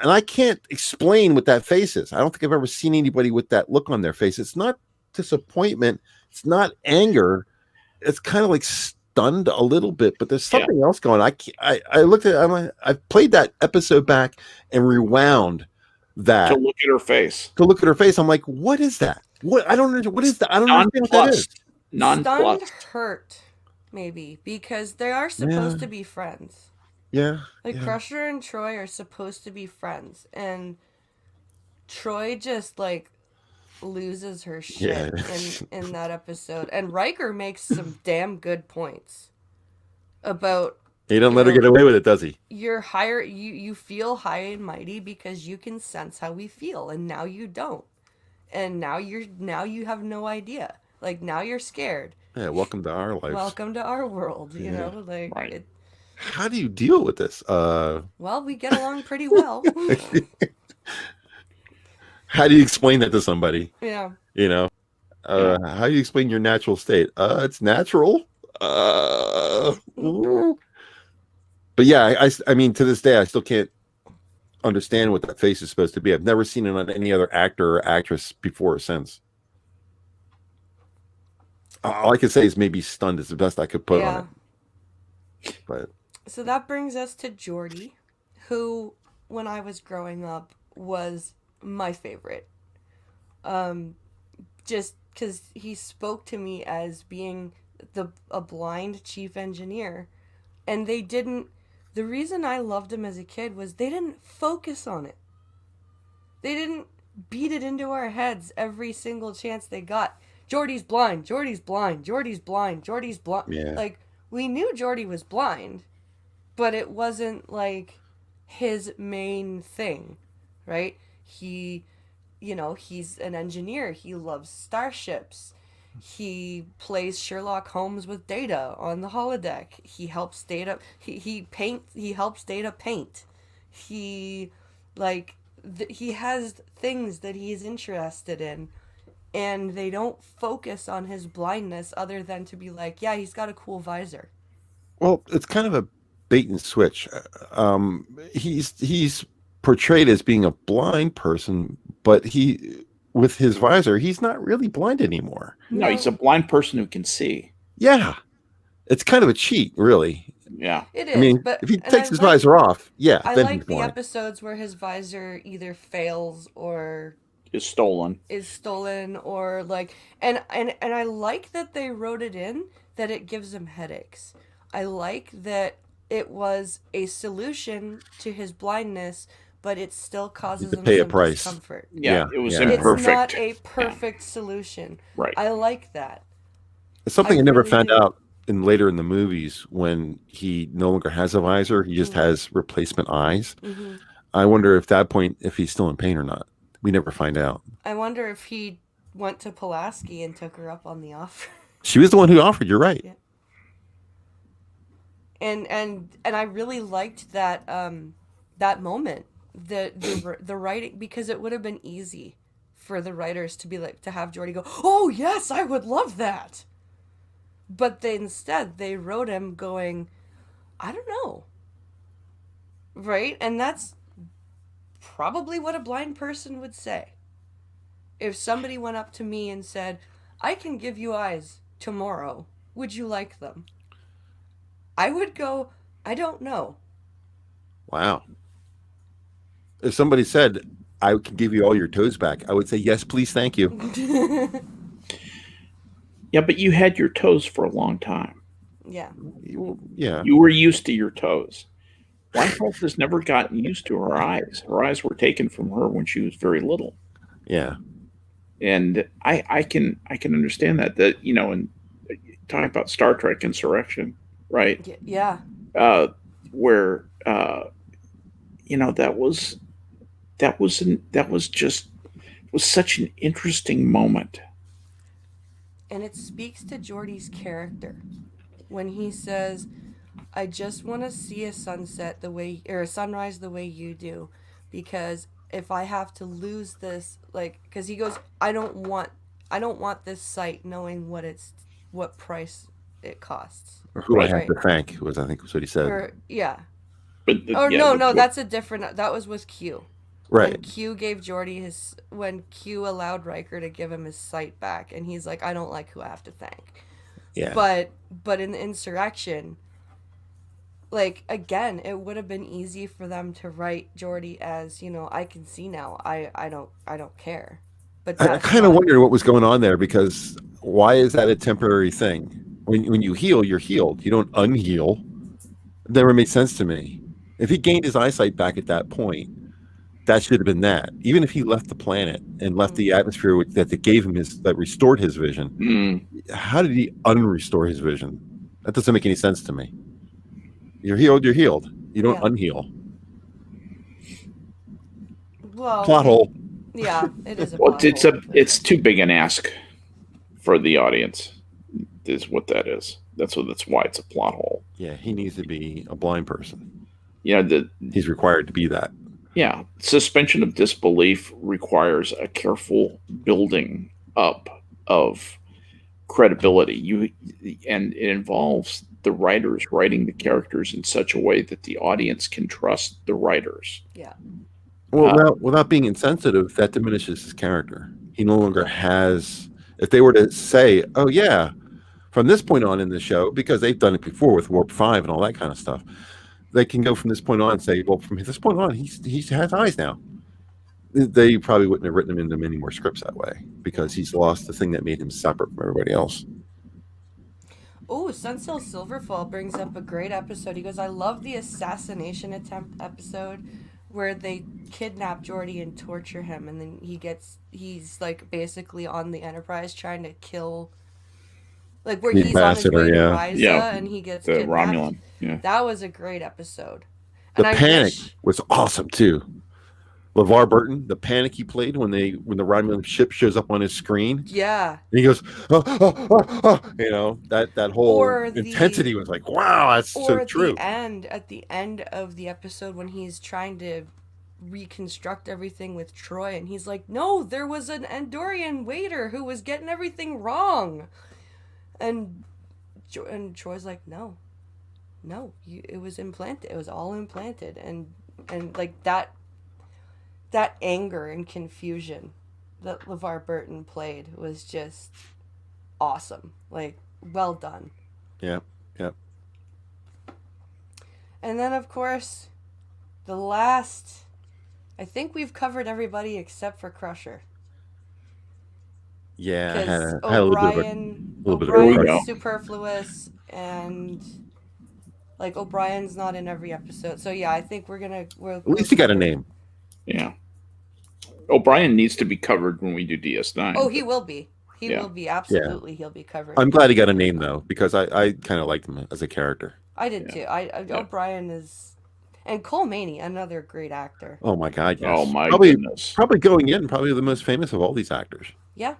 And I can't explain what that face is. I don't think I've ever seen anybody with that look on their face. It's not disappointment. It's not anger. It's kind of like stunned a little bit, but there's something else going on. I looked at it, I played that episode back and rewound that to look at her face. I'm like, what is that? What? I don't know. What is that? I don't understand what that is. Stunned hurt, maybe, because they are supposed to be friends. Yeah. Like Crusher and Troy are supposed to be friends, and Troy just like loses her shit in that episode. And Riker makes some damn good points about he doesn't let her get away with it, does he? You're higher. You feel high and mighty because you can sense how we feel, and now you don't. And now you have no idea. Like now you're scared. Yeah. Welcome to our life. Welcome to our world. You know, like. Right. How do you deal with this? Well, we get along pretty well. How do you explain that to somebody? Yeah. You know, how do you explain your natural state? It's natural. But yeah, I mean, to this day, I still can't understand what that face is supposed to be. I've never seen it on any other actor or actress before or since. All I can say is maybe stunned is the best I could put on it. But so that brings us to Jordy, who, when I was growing up, was my favorite. Just because he spoke to me as being a blind chief engineer, and they didn't. The reason I loved him as a kid was they didn't focus on it. They didn't beat it into our heads every single chance they got. Jordy's blind. Jordy's blind. Jordy's blind. Jordy's blind. Yeah. Like, we knew Jordy was blind, but it wasn't like his main thing, right? He's an engineer. He loves starships. He plays Sherlock Holmes with Data on the holodeck. He helps Data. He helps Data paint. He has things that he's interested in, and they don't focus on his blindness other than to be like, yeah, he's got a cool visor. Well, it's kind of a bait and switch. He's portrayed as being a blind person, but with his visor, he's not really blind anymore. No, he's a blind person who can see. Yeah, it's kind of a cheat, really. Yeah, it is. I mean, but if he takes his visor off, then I he's like the blind. episodes where his visor either fails or is stolen, or like, and I like that they wrote it in that it gives him headaches. I like that it was a solution to his blindness, but it still causes him pay a some price. discomfort. Yeah, it was yeah. imperfect. It's not a perfect solution. Right. I like that. It's something I never really found do. out later in the movies when he no longer has a visor. He just has replacement eyes. Mm-hmm. I wonder if that point, if he's still in pain or not. We never find out. I wonder if he went to Pulaski and took her up on the offer. She was the one who offered. You're right. Yeah. And I really liked that that moment, the writing, because it would have been easy for the writers to be like, to have Jordy go, oh yes, I would love that, but instead they wrote him going, I don't know, right? And that's probably what a blind person would say. If somebody went up to me and said, I can give you eyes tomorrow, would you like them? I would go, I don't know. Wow. If somebody said, I can give you all your toes back, I would say, yes, please, thank you. Yeah, but you had your toes for a long time. Yeah. Yeah. You were used to your toes. Blind Health has never gotten used to her eyes. Her eyes were taken from her when she was very little. Yeah. And I can understand that and talking about Star Trek Insurrection, right? Yeah. Where that was such an interesting moment. And it speaks to Jordy's character when he says, I just want to see a sunset or a sunrise the way you do, because if I have to lose this, because he goes, I don't want this site knowing what price it costs. Or who I have to thank, I think was what he said. Yeah. But that's a different. That was with Q. Right. When Q gave Jordy when Q allowed Riker to give him his sight back, and he's like, I don't like who I have to thank. Yeah. But in the Insurrection, again, it would have been easy for them to write Jordy as, I can see now. I don't care. But I kind of wondered what was going on there, because why is that a temporary thing? When you heal, you're healed. You don't unheal. It never made sense to me. If he gained his eyesight back at that point, that should have been that. Even if he left the planet and left the atmosphere that gave him that restored his vision, how did he unrestore his vision? That doesn't make any sense to me. You're healed. You're healed. You don't unheal. Well, plot hole. Yeah, it is. It's too big an ask for the audience. Is what that is. That's why it's a plot hole. Yeah, he needs to be a blind person. He's required to be that. Yeah, suspension of disbelief requires a careful building up of credibility. And it involves the writers writing the characters in such a way that the audience can trust the writers. Yeah. Well, without being insensitive, that diminishes his character. He no longer has. If they were to say, "Oh yeah," from this point on in the show, because they've done it before with Warp 5 and all that kind of stuff, they can go from this point on and say, "Well, from this point on, he has eyes now." They probably wouldn't have written him into many more scripts that way because he's lost the thing that made him separate from everybody else. Oh, Sunsil Silverfall brings up a great episode. He goes, I love the assassination attempt episode where they kidnap Jordy and torture him, and then he's like basically on the Enterprise trying to kill, like where The he's on his way to ambassador, Risa Yeah. and he gets The kidnapped. Romulan. Yeah. That was a great episode. The And I panic wish- was awesome too. LeVar Burton, the panic he played when the Romulan ship shows up on his screen, Yeah. and he goes, you know, that whole Or the- intensity was like, wow, that's Or so at true. at the end of the episode when he's trying to reconstruct everything with Troy, and he's like, no, there was an Andorian waiter who was getting everything wrong. And Troy's like, no, it was implanted. It was all implanted. And like that anger and confusion that LeVar Burton played was just awesome. Like, well done. Yeah. And then, of course, the last... I think we've covered everybody except for Crusher. Yeah, I Because had a little bit of a O'Brien's crush. superfluous, and like O'Brien's not in every episode. So yeah, I think we're At least he got a name. Yeah. O'Brien needs to be covered when we do DS9. Oh, he will be. He Yeah. will be. Absolutely, he'll be covered. I'm glad he got a name though, because I kind of liked him as a character. I did too. O'Brien is, and Cole Maney, another great actor. Oh my God, yes. Oh my probably, goodness. Probably going in, probably the most famous of all these actors. Yeah.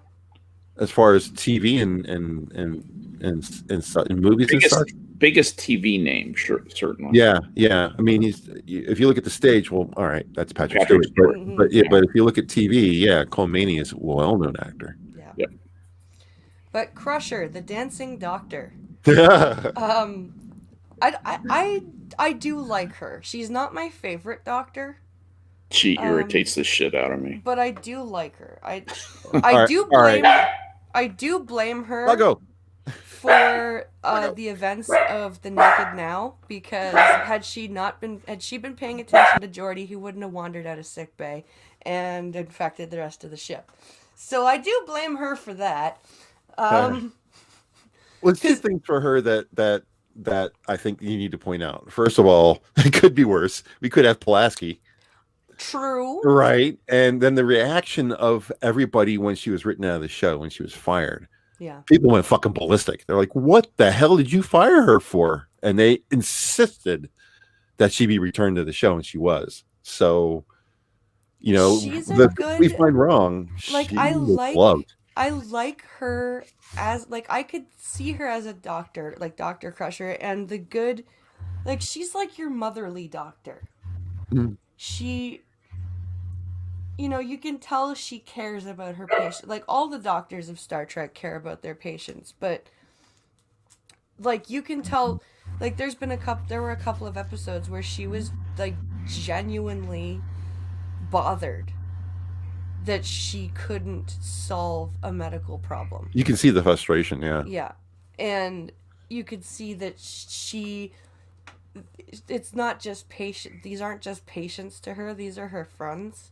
As far as TV and movies and such. Biggest TV name, sure, certainly. Yeah. I mean, if you look at the stage, well, all right, that's Patrick Patrick Stewart. Stewart. But if you look at TV, yeah, Cole Maney is a well-known actor. Yeah. Yep. But Crusher, the dancing doctor. Yeah. I do like her. She's not my favorite doctor, She irritates the shit out of me. but I do like her. I right, do all right. blame I do blame her I'll go. for the events of the Naked Now, because had she been paying attention to Jordy, he wouldn't have wandered out of sickbay and infected the rest of the ship. So I do blame her for that. Well, it's two things for her that I think you need to point out. First of all, it could be worse. We could have Pulaski. True. Right. And then the reaction of everybody when she was written out of the show, when she was fired. Yeah. People went fucking ballistic. They're like, what the hell did you fire her for? And they insisted that she be returned to the show, and she was. So, you know, She's a the good- we find wrong. Like, she I was like loved. her as, like, I could see her as a doctor, like Dr. Crusher, and the good, like, she's like your motherly doctor. Mhm. She, you know, you can tell she cares about her patient. Like, all the doctors of Star Trek care about their patients, but, like, you can tell, like, there were a couple of episodes where she was, like, genuinely bothered that she couldn't solve a medical problem. You can see the frustration, yeah. Yeah. And you could see that it's not just these aren't just patients to her, these are her friends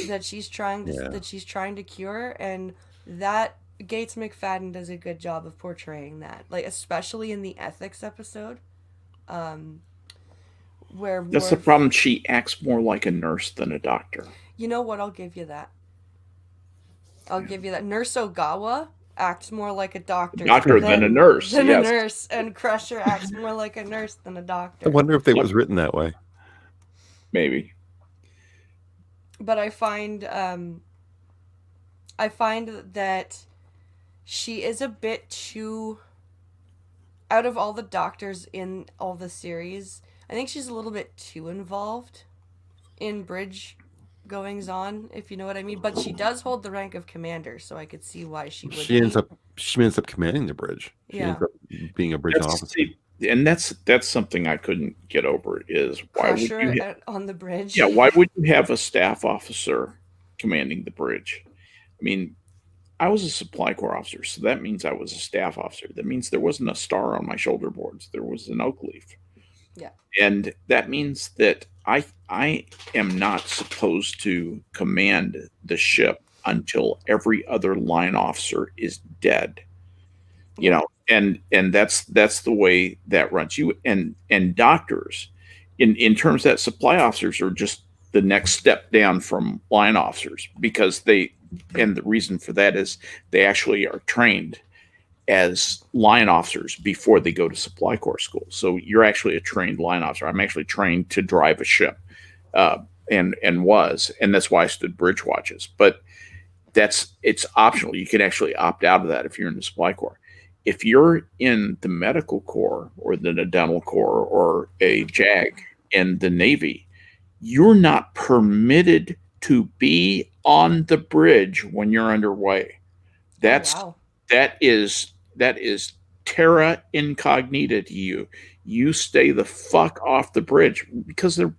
that she's trying to cure, and that Gates McFadden does a good job of portraying that. Like, especially in the ethics episode. Where That's the problem. She acts more like a nurse than a doctor. You know what? I'll give you that. Nurse Ogawa acts more like a doctor. Than a nurse. Than Yes. a nurse, and Crusher acts more like a nurse than a doctor. I wonder if it was written that way. Maybe. But I find that she is a bit too, out of all the doctors in all the series, I think she's a little bit too involved in bridge goings on, if you know what I mean. But she does hold the rank of commander, so I could see why she would. She ends up commanding the bridge. She ends up being a bridge officer. And that's something I couldn't get over is why Crusher would you on the bridge? Yeah, why would you have a staff officer commanding the bridge? I mean, I was a supply corps officer, so that means I was a staff officer. That means there wasn't a star on my shoulder boards. There was an oak leaf. Yeah. And that means that I am not supposed to command the ship until every other line officer is dead. You know, and that's the way that runs. You and doctors in terms that supply officers are just the next step down from line officers, because the reason for that is they actually are trained as line officers before they go to supply corps school. So you're actually a trained line officer. I'm actually trained to drive a ship, and that's why I stood bridge watches. But it's optional. You can actually opt out of that if you're in the supply corps. If you're in the medical corps or the dental corps or a JAG in the Navy, you're not permitted to be on the bridge when you're underway. That is terra incognita to you. You stay the fuck off the bridge because they're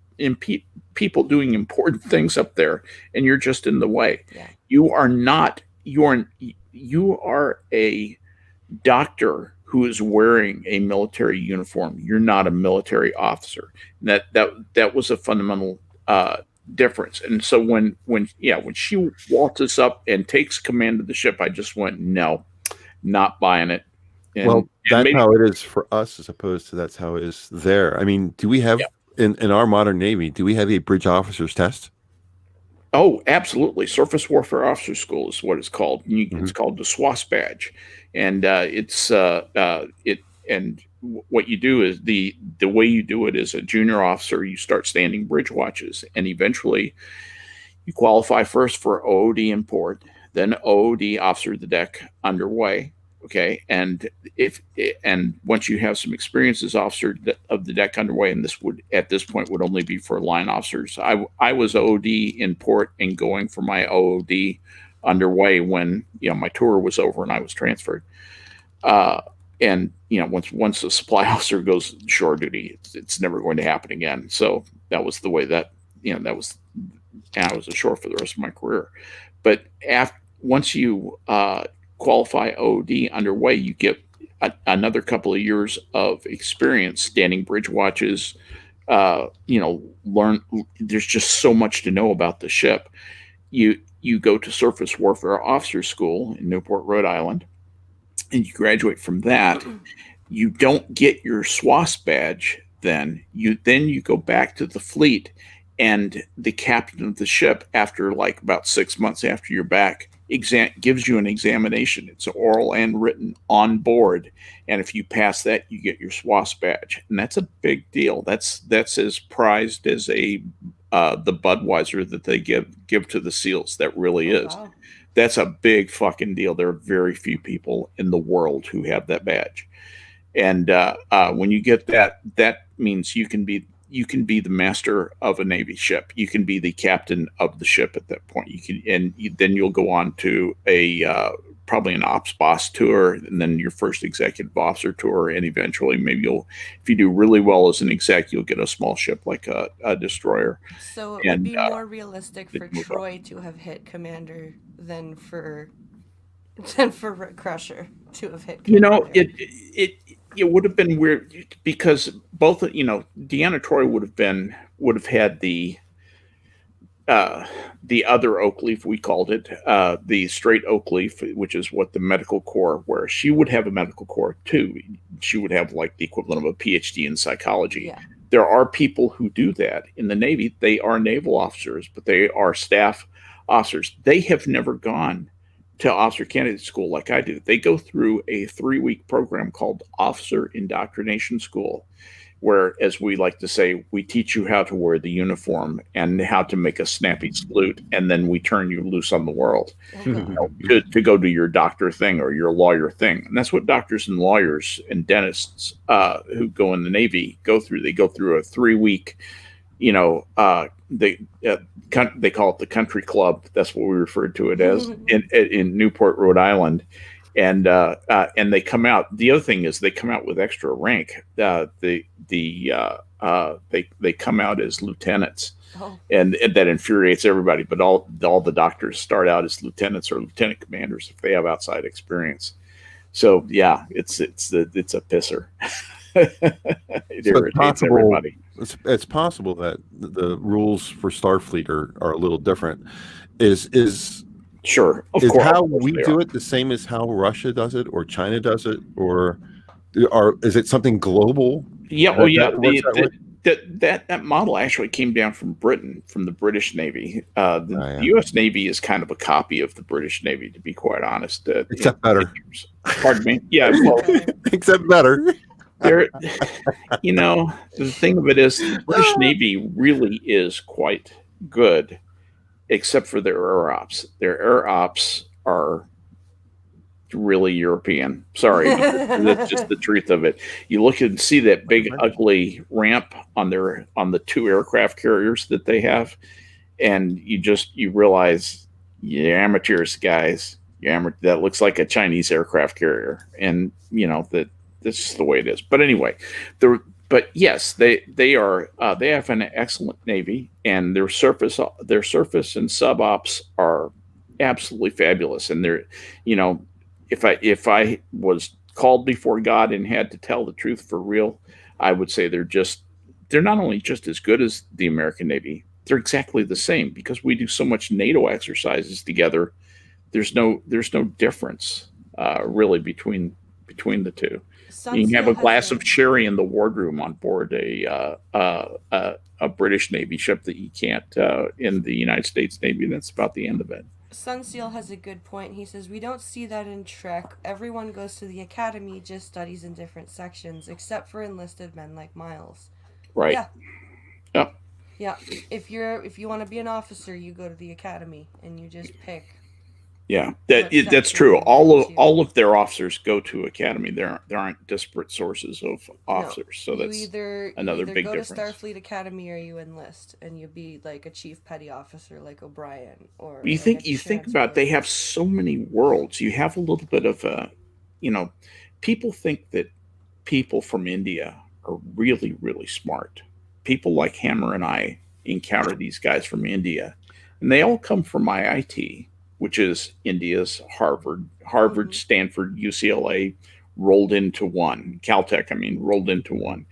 people doing important things up there, and you're just in the way. Yeah. You are not. You are a doctor who is wearing a military uniform. You're not a military officer. That was a fundamental difference. And so when she waltzes up and takes command of the ship, I just went, no, not buying it. And that's how it is for us, as opposed to that's how it is there. I mean, do we have in our modern Navy? Do we have a bridge officers test? Oh, absolutely. Surface Warfare Officer School is what it's called. It's called the SWAS badge, and what you do is the way you do it is a junior officer. You start standing bridge watches, and eventually you qualify first for OOD in port, then OOD officer of the deck underway. Okay, and once you have some experience as officer of the deck underway, and this would at this point would only be for line officers. I was OOD in port and going for my OOD underway when my tour was over and I was transferred. And once the supply officer goes shore duty, it's never going to happen again. So that was the way that that was. And I was ashore for the rest of my career. But once you qualify OOD underway, you get another couple of years of experience standing bridge watches. Learn. There's just so much to know about the ship. You go to Surface Warfare Officer School in Newport, Rhode Island, and you graduate from that. You don't get your SWAS badge. Then you go back to the fleet, and the captain of the ship, after like about 6 months after you're back, gives you an examination. It's oral and written on board, and if you pass that, you get your SWAS badge, and that's a big deal. That's as prized as the Budweiser that they give to the SEALs. That really is. Wow. That's a big fucking deal. There are very few people in the world who have that badge, and when you get that, that means you can be the master of a Navy ship. You can be the captain of the ship at that point. Then you'll go on to probably an ops boss tour, and then your first executive officer tour, and eventually maybe if you do really well as an exec, you'll get a small ship like a destroyer. So it would be more realistic for Troy to have hit commander than for Crusher to have hit commander. It would have been weird because both, Deanna Troy would have had the other oak leaf, we called it, the straight oak leaf, which is what the medical corps, where she would have a medical corps too. She would have like the equivalent of a PhD in psychology. Yeah. There are people who do that in the Navy. They are naval officers, but they are staff officers. They have never gone to officer candidate school like I do. They go through a 3-week program called Officer Indoctrination School, where, as we like to say, we teach you how to wear the uniform and how to make a snappy salute, and then we turn you loose on the world to go do your doctor thing or your lawyer thing. And that's what doctors and lawyers and dentists who go in the Navy go through. They go through a 3-week, they call it the Country Club. That's what we referred to it as in Newport, Rhode Island. And they come out. The other thing is they come out with extra rank. They come out as lieutenants, and that infuriates everybody. But all the doctors start out as lieutenants or lieutenant commanders if they have outside experience. So yeah, it's a pisser. It irritates everybody. It's possible that the rules for Starfleet are a little different. Sure. Of is course, how we do it the same as how Russia does it or China does it, or is it something global? Yeah. That model actually came down from Britain, from the British Navy. The U.S. Navy is kind of a copy of the British Navy, to be quite honest. Except better. Pardon me. Yeah. Well, except better. The thing of it is, the British Navy really is quite good, except for their air ops. Their air ops are really European. Sorry, but that's just the truth of it. You look and see that big ugly ramp on the 2 aircraft carriers that they have, and you realize you're amateurs, guys. That looks like a Chinese aircraft carrier, and that this is the way it is. But anyway, but yes, they have an excellent Navy, and their surface and sub ops are absolutely fabulous. And they're, if I was called before God and had to tell the truth for real, I would say they're not only just as good as the American Navy, they're exactly the same, because we do so much NATO exercises together. There's no difference really between the two. You can have a glass of cherry in the wardroom on board a British Navy ship that you can't in the United States Navy. That's about the end of it. Sunseal has a good point. He says, we don't see that in Trek. Everyone goes to the academy, just studies in different sections, except for enlisted men like Miles. Right. Yeah. Yep. Yeah. If you want to be an officer, you go to the academy and you just pick. Yeah, that's true. All of their officers go to academy. There aren't disparate sources of officers, so that's another big difference. You go to Starfleet Academy or you enlist, and you be like a chief petty officer like O'Brien. Or you think about it, they have so many worlds. You have a little bit of people think that people from India are really, really smart. People like Hammer and I encounter these guys from India, and they all come from IIT, which is India's Harvard, Stanford, UCLA rolled into one. Caltech, rolled into one.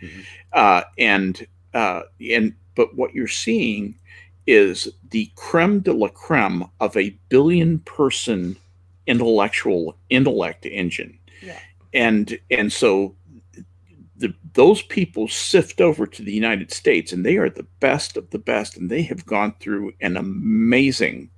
But what you're seeing is the creme de la creme of a billion-person intellect engine. Yeah. And so those people sift over to the United States, and they are the best of the best, and they have gone through an amazing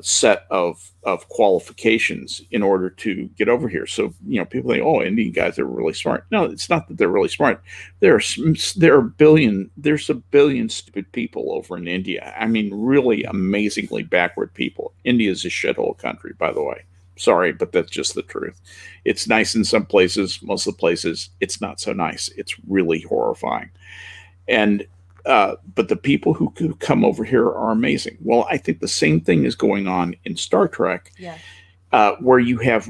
set of qualifications in order to get over here. So people think, oh, Indian guys are really smart. No, it's not that they're really smart. There's a billion stupid people over in India. Really amazingly backward people. India is a shithole country, by the way. Sorry, but that's just the truth. It's nice in some places. Most of the places, it's not so nice. It's really horrifying. And but the people who come over here are amazing. Well, I think the same thing is going on in Star Trek, where you have,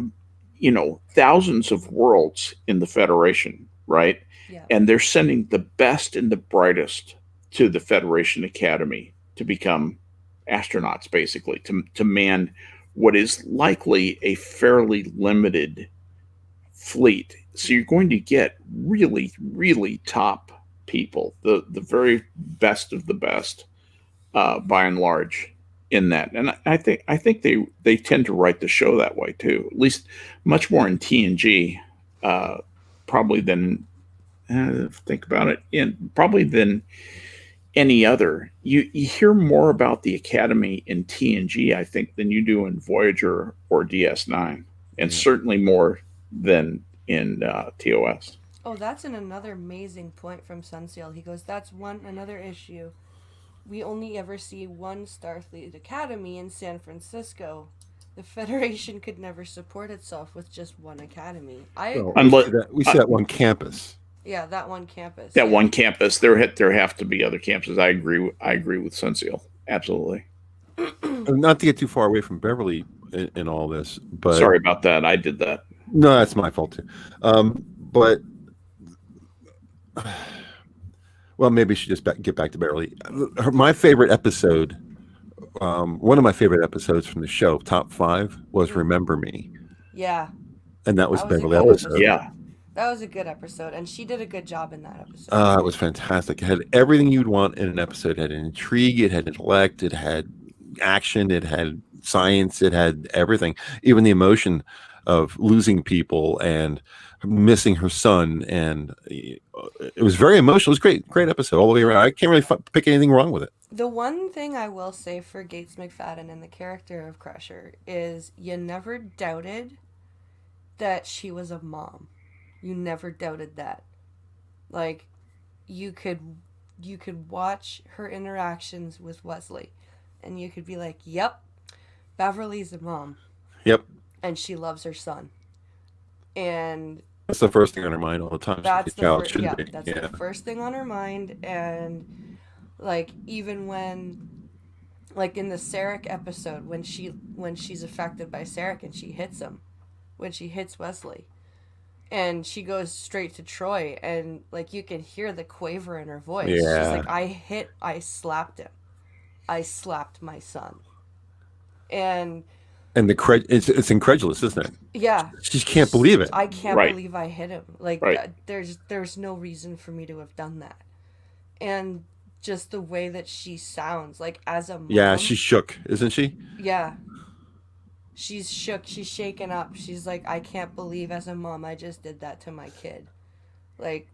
thousands of worlds in the Federation, right? Yeah. And they're sending the best and the brightest to the Federation Academy to become astronauts, basically, to man what is likely a fairly limited fleet. So you're going to get really, really top people, the very best of the best, by and large, in that. And I think they tend to write the show that way too, at least much more in TNG, probably than think about it, probably than any other. You hear more about the Academy in TNG, I think, than you do in Voyager or DS9, and certainly more than in TOS. Oh, that's another amazing point from Sunseal. He goes, that's another issue. We only ever see one Starfleet Academy in San Francisco. The Federation could never support itself with just one academy. We see that one campus. Yeah, that one campus. One campus. There have to be other campuses. I agree with Sunseal. Absolutely. Not to get too far away from Beverly in all this, but Sorry about that. I did that. no, that's my fault too. But well, maybe we should just get back to Beverly. My favorite episode, one of my favorite episodes from the show, top 5, was "Remember Me," Yeah, and that was that was a Beverly good episode. episode. Yeah. That was a good episode, and she did a good job in that episode. It was fantastic. It had everything you'd want in an episode. It had intrigue, it had intellect, it had action, it had science, it had everything. Even the emotion of losing people and missing her son, and it was very emotional. It was great episode all the way around. I can't really pick anything wrong with it. The one thing I will say for Gates McFadden and the character of Crusher is you never doubted that she was a mom. You never doubted that. Like, you could watch her interactions with Wesley, and you could be like, "Yep, Beverly's a mom." Yep, and she loves her son. And that's the first thing on her mind all the time. that's That's the first thing on her mind. And like, even when, like in the Sarek episode, when she's affected by Sarek and she hits him, when she hits Wesley, and she goes straight to Troy, and like you can hear the quaver in her voice. Yeah. She's like, I slapped him. I slapped my son. And it's incredulous, isn't it? yeah, She just can't believe it. I can't Right. believe I hit him. Like, Right. there's no reason for me to have done that. And just the way that she sounds, like as a mom. Yeah, she's shook, isn't she? Yeah. She's shook. She's shaken up. She's like, I can't believe as a mom I just did that to my kid. Like,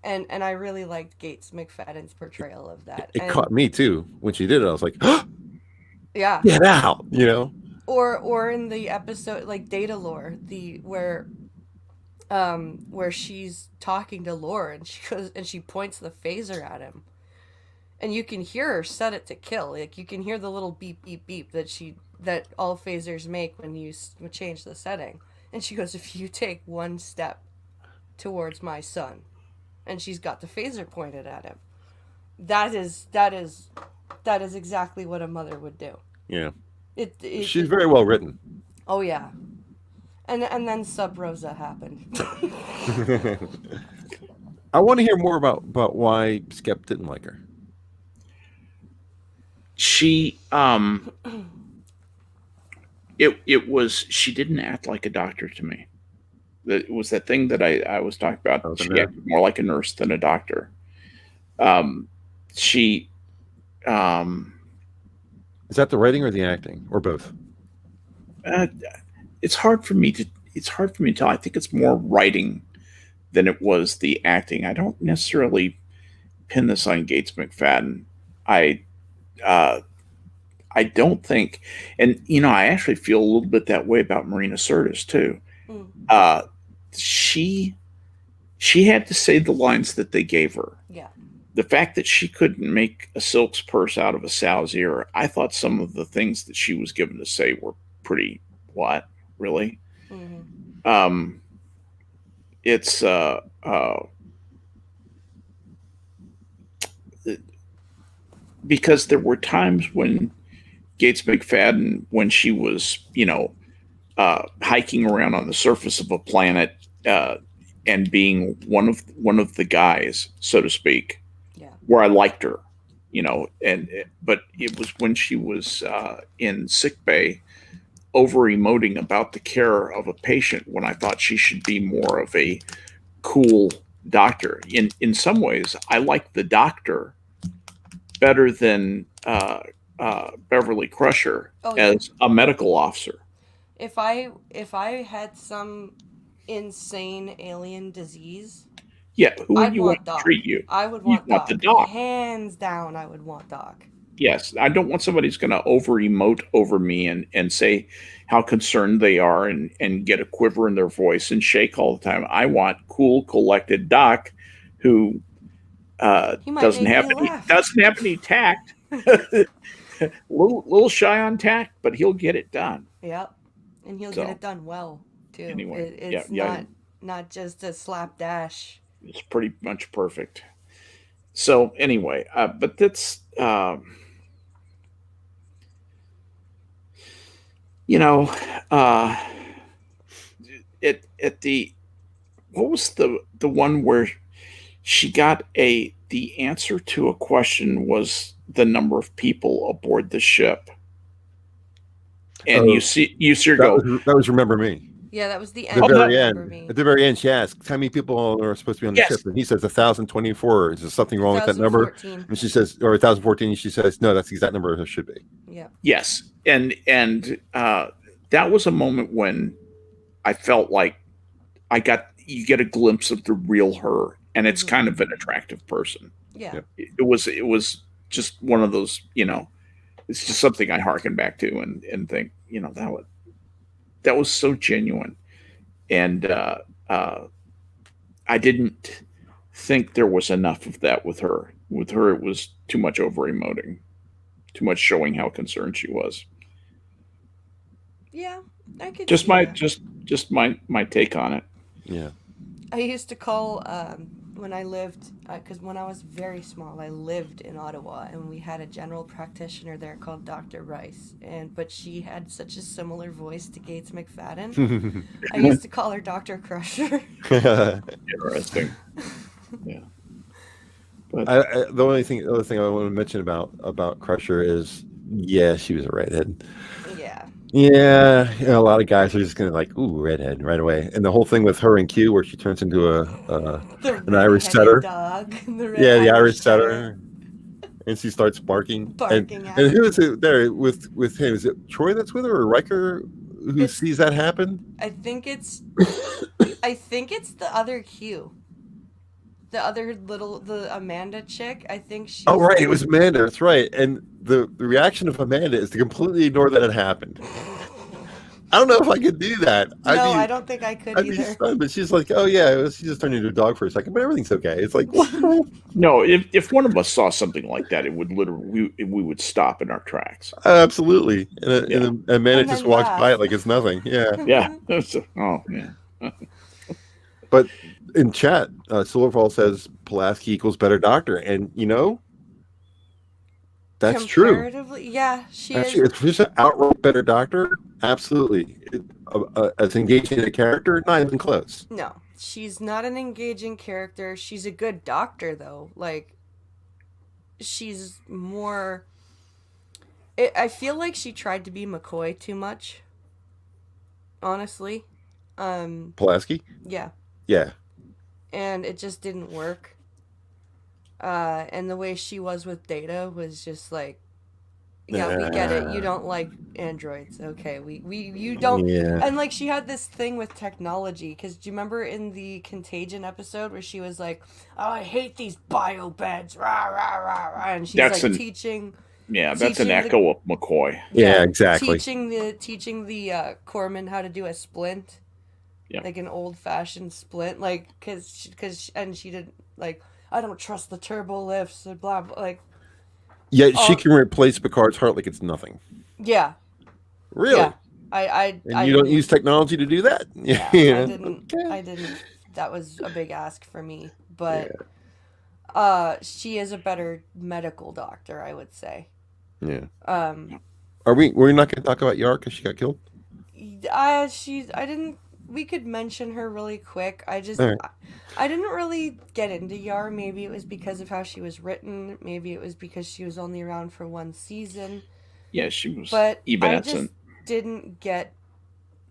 and I really liked Gates McFadden's portrayal of that. It And caught me too when she did it. I was like, yeah. get out, Or in the episode like Data Lore, where she's talking to Lore and she goes and she points the phaser at him. And you can hear her set it to kill. Like you can hear the little beep beep beep that all phasers make when you change the setting. And she goes, "If you take one step towards my son," and she's got the phaser pointed at him. That is exactly what a mother would do. Yeah. She's very well written. Oh yeah. And then Sub Rosa happened. I want to hear more about why Skep didn't like her. She she didn't act like a doctor to me. It was that thing that I was talking about. She acted more like a nurse than a doctor. She is that the writing or the acting or both? It's hard for me to tell. I think it's more writing than it was the acting. I don't necessarily pin this on Gates McFadden. I don't think, and I actually feel a little bit that way about Marina Sirtis too. She had to say the lines that they gave her. Yeah. The fact that she couldn't make a silk's purse out of a sow's ear, I thought some of the things that she was given to say were pretty, what, really? Mm-hmm. It's because there were times when Gates McFadden, when she was, hiking around on the surface of a planet and being one of the guys, so to speak, where I liked her, but it was when she was in sickbay, over emoting about the care of a patient, when I thought she should be more of a cool doctor. In some ways, I like the doctor better than Beverly Crusher as a medical officer. If I had some insane alien disease, who would you want to treat you? I would want Doc. The doc. Hands down, I would want Doc. Yes, I don't want somebody who's going to over emote over me and say how concerned they are and get a quiver in their voice and shake all the time. I want cool, collected Doc who doesn't have any tact. little shy on tact, but he'll get it done. Yep, and he'll get it done well too. Anyway, it's not just a slapdash. It's pretty much perfect. So anyway, but that's You know, uh, at the what was the one where she got the answer to a question was the number of people aboard the ship, and Oh, you see her go, that was Remember Me. Yeah, that was the The end. oh Of no, very Remember end. Me. At the very end, she asks, "How many people are supposed to be on the ship?" yes, And he says 1,024. Is there something wrong with that number? 2014. And she says, or 1,014. And she says, "No, that's the exact number it should be." Yeah. yes, and that was a moment when I felt like you get a glimpse of the real her, and it's kind of an attractive person. Yeah. It was just one of those, it's just something I harken back to and think, that was so genuine, and I didn't think there was enough of that with her. With her, it was too much over emoting, too much showing how concerned she was. Yeah, I could Just see my that. just my take on it. Yeah. I used to call when I lived, because when I was very small, I lived in Ottawa, and we had a general practitioner there called Dr. Rice, but she had such a similar voice to Gates McFadden. I used to call her Dr. Crusher. Interesting. Yeah. But The other thing I want to mention about Crusher is, yeah, she was a redhead. Yeah. Yeah, a lot of guys are just gonna like, ooh, redhead right away. And the whole thing with her and Q, where she turns into an Irish setter. Dog. Yeah, the Irish setter, and she starts barking. Barking and who is it there with him? Is it Troy that's with her, or Riker who sees that happen? I think it's the other Q. The Amanda chick. I think she. Oh, right, it was Amanda. That's right. And the reaction of Amanda is to completely ignore that it happened. I don't know if I could do that. No, I don't think I could either. Stunned, but she's like, "Oh yeah, she just turned into a dog for a second, but everything's okay." It's like, what? No, if one of us saw something like that, it would literally we would stop in our tracks. Absolutely. And Amanda just walks by it like it's nothing. Yeah. Yeah. Oh yeah. But in chat, Silverfall says Pulaski equals better doctor, and that's true. Comparatively, yeah, she is. It's just an outright better doctor. Absolutely, as engaging a character, not even close. No, she's not an engaging character. She's a good doctor, though. Like, she's more. I feel like she tried to be McCoy too much. Honestly, Pulaski. Yeah. Yeah. And it just didn't work. And the way she was with Data was just like, yeah, we get it. You don't like androids. Okay, you don't. Yeah. And like she had this thing with technology, because do you remember in the Contagion episode where she was like, "Oh, I hate these biobeds," rah rah rah rah, and she's teaching. Yeah, that's an echo of McCoy. Yeah, exactly. Teaching the corpsman how to do a splint. Yeah. Like an old-fashioned splint, like because she didn't like. I don't trust the turbo lifts and blah blah. Like, yeah, she can replace Picard's heart like it's nothing. Yeah. Really? Yeah. And you don't use technology to do that? Yeah. I didn't. I didn't. That was a big ask for me, but she is a better medical doctor, I would say. Yeah. We're not going to talk about Yar because she got killed? I didn't. We could mention her really quick. I didn't really get into Yar. Maybe it was because of how she was written. Maybe it was because she was only around for one season. Yeah, she was. But I just didn't get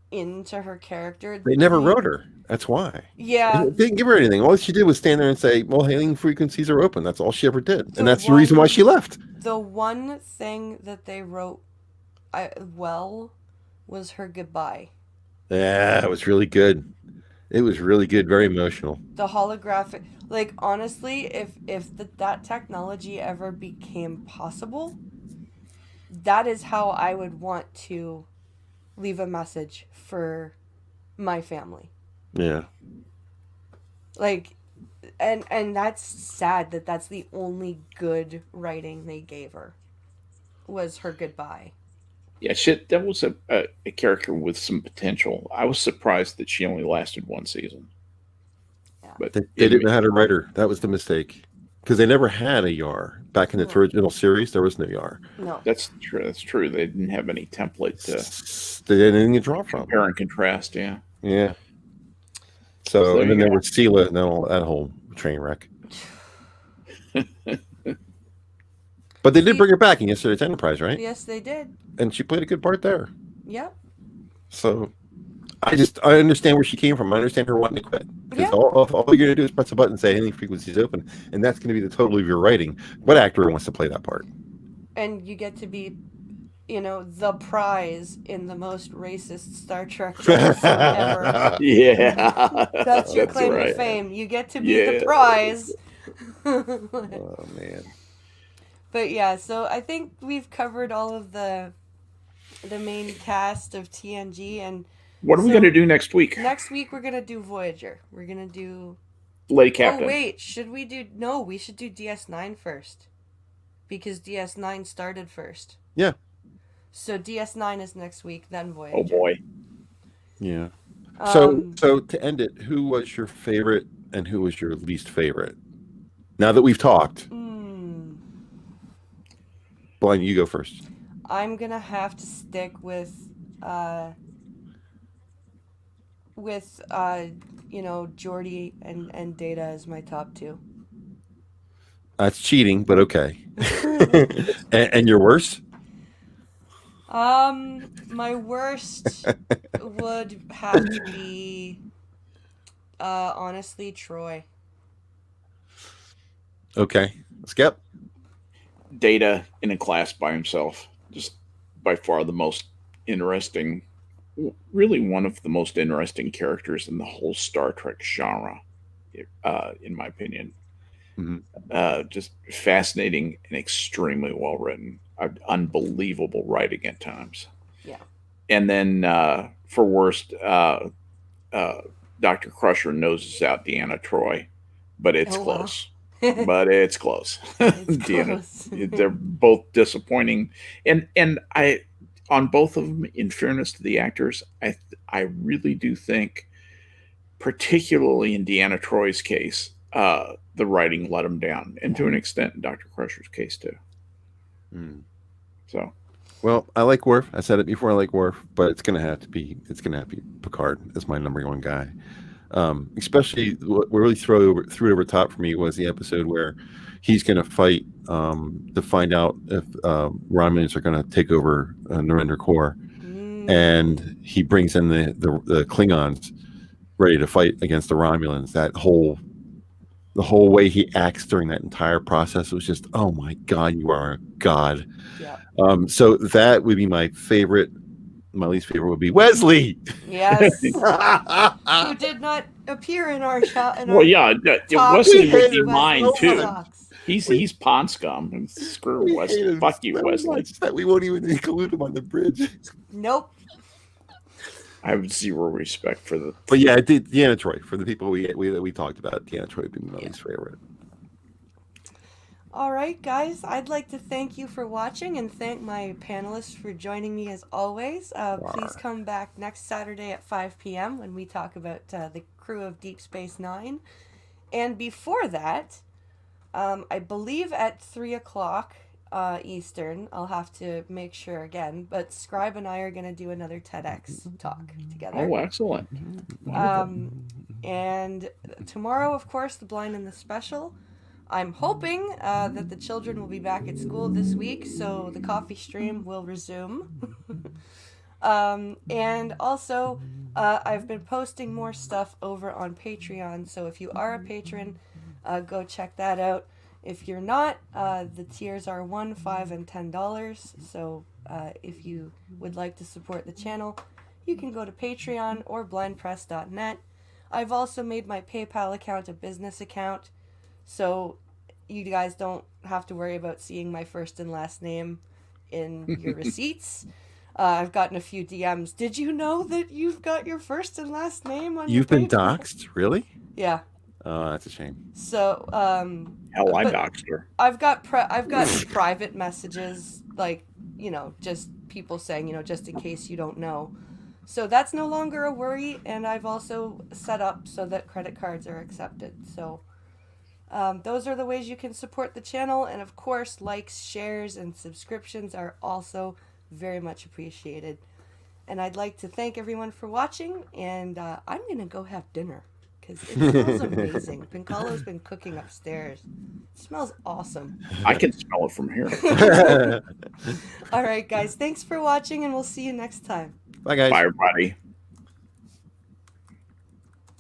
into her character. They never wrote her. That's why. Yeah. They didn't give her anything. All she did was stand there and say, well, hailing frequencies are open. That's all she ever did. And that's the reason why she left. The one thing that they wrote was her goodbye. Yeah, it was really good. It was really good. Very emotional. The holographic, like, honestly, if that technology ever became possible, that is how I would want to leave a message for my family. Yeah. Like, and that's sad that that's the only good writing they gave her, was her goodbye. Yeah, that was a character with some potential. I was surprised that she only lasted one season. Yeah. But they didn't know how to write her. That was the mistake. because they never had a Yar back in the No. original series. There was no Yar. No. That's true. That's true. They didn't have any template to They didn't even draw from. compare and contrast. Yeah. Yeah. So So there and then you there go. was Sela and then all that whole train wreck. But they did bring her back in yesterday's Enterprise, right? Yes, they did. And she played a good part there. Yep. So I understand where she came from. I understand her wanting to quit. Because Yeah. all you're going to do is press a button and say any frequencies open. And that's going to be the total of your writing. What actor wants to play that part? And you get to be, the prize in the most racist Star Trek episode ever. Yeah. That's your claim right. to fame. You get to be the Yeah. prize. Oh, man. But yeah, so I think we've covered all of the main cast of TNG, and What are we So- going to do next week? next week we're gonna do Voyager. We're gonna do. Lady Captain. Oh wait, should we do? No, we should do DS9 first, because DS9 started first. Yeah. So DS9 is next week, then Voyager. Oh boy. Yeah. Um, So to end it, who was your favorite and who was your least favorite? Now that we've talked, Blind, you go first. I'm gonna have to stick with Jordy and Data as my top two. That's cheating, but okay. and your worst? My worst would have to be honestly Troy. Okay. Skip? Data in a class by himself. Just by far the most interesting, really one of the most interesting characters in the whole Star Trek genre, in my opinion. Mhm. Just fascinating and extremely well written. Unbelievable writing at times. Yeah. And then for worst, Dr. Crusher noses out Deanna Troy, but it's Oh, wow. close. But it's close. It's Deanna, close. they're both disappointing, and I on both of them. In fairness to the actors, I really do think, particularly in Deanna Troy's case, the writing let him down, and to an extent, in Dr. Crusher's case too. So, Well, I like Worf. I said it before. I like Worf, but it's gonna have to be Picard as my number one guy. Especially what really threw it over top for me was the episode where he's going to fight to find out if Romulans are going to take over Narendra Corps, and he brings in the Klingons ready to fight against the Romulans. The whole way he acts during that entire process was just, oh my God, you are a god. Yeah. So that would be my favorite. My least favorite would be Wesley. Yes. Who did not appear in our shot. well, yeah, top Wesley would be Wesley mine too. sucks. He's pond scum. Screw We Wesley. hate him Fuck you, so Wesley. much that we won't even include him on the bridge. Nope. I have zero respect for the. But yeah, it did Deanna Troy for the people we talked about. Deanna Troy being my least favorite. All right, guys. I'd like to thank you for watching and thank my panelists for joining me as always. Please come back next Saturday at 5 p.m. when we talk about the crew of Deep Space Nine. And before that, I believe at 3 o'clock Eastern, I'll have to make sure again, but Scribe and I are going to do another TEDx talk together. Oh, excellent. And tomorrow, of course, the Blind and the Special. I'm hoping that the children will be back at school this week, so the coffee stream will resume. And also, I've been posting more stuff over on Patreon, so if you are a patron, go check that out. If you're not, the tiers are $1, $5, and $10. So if you would like to support the channel, you can go to Patreon or blindpress.net. I've also made my PayPal account a business account, so you guys don't have to worry about seeing my first and last name in your receipts. I've gotten a few DMs. Did you know that you've got your first and last name on You've your been PayPal? doxxed, really? Yeah. Oh, that's a shame. So, Hell, I but doxed her. I've got private messages, like, just people saying, just in case you don't know. So that's no longer a worry, and I've also set up so that credit cards are accepted. So Those are the ways you can support the channel. And of course, likes, shares, and subscriptions are also very much appreciated. And I'd like to thank everyone for watching. And I'm going to go have dinner because it smells amazing. Pincalo's been cooking upstairs. It smells awesome. I can smell it from here. All right, guys. Thanks for watching, and we'll see you next time. Bye, guys. Bye, everybody.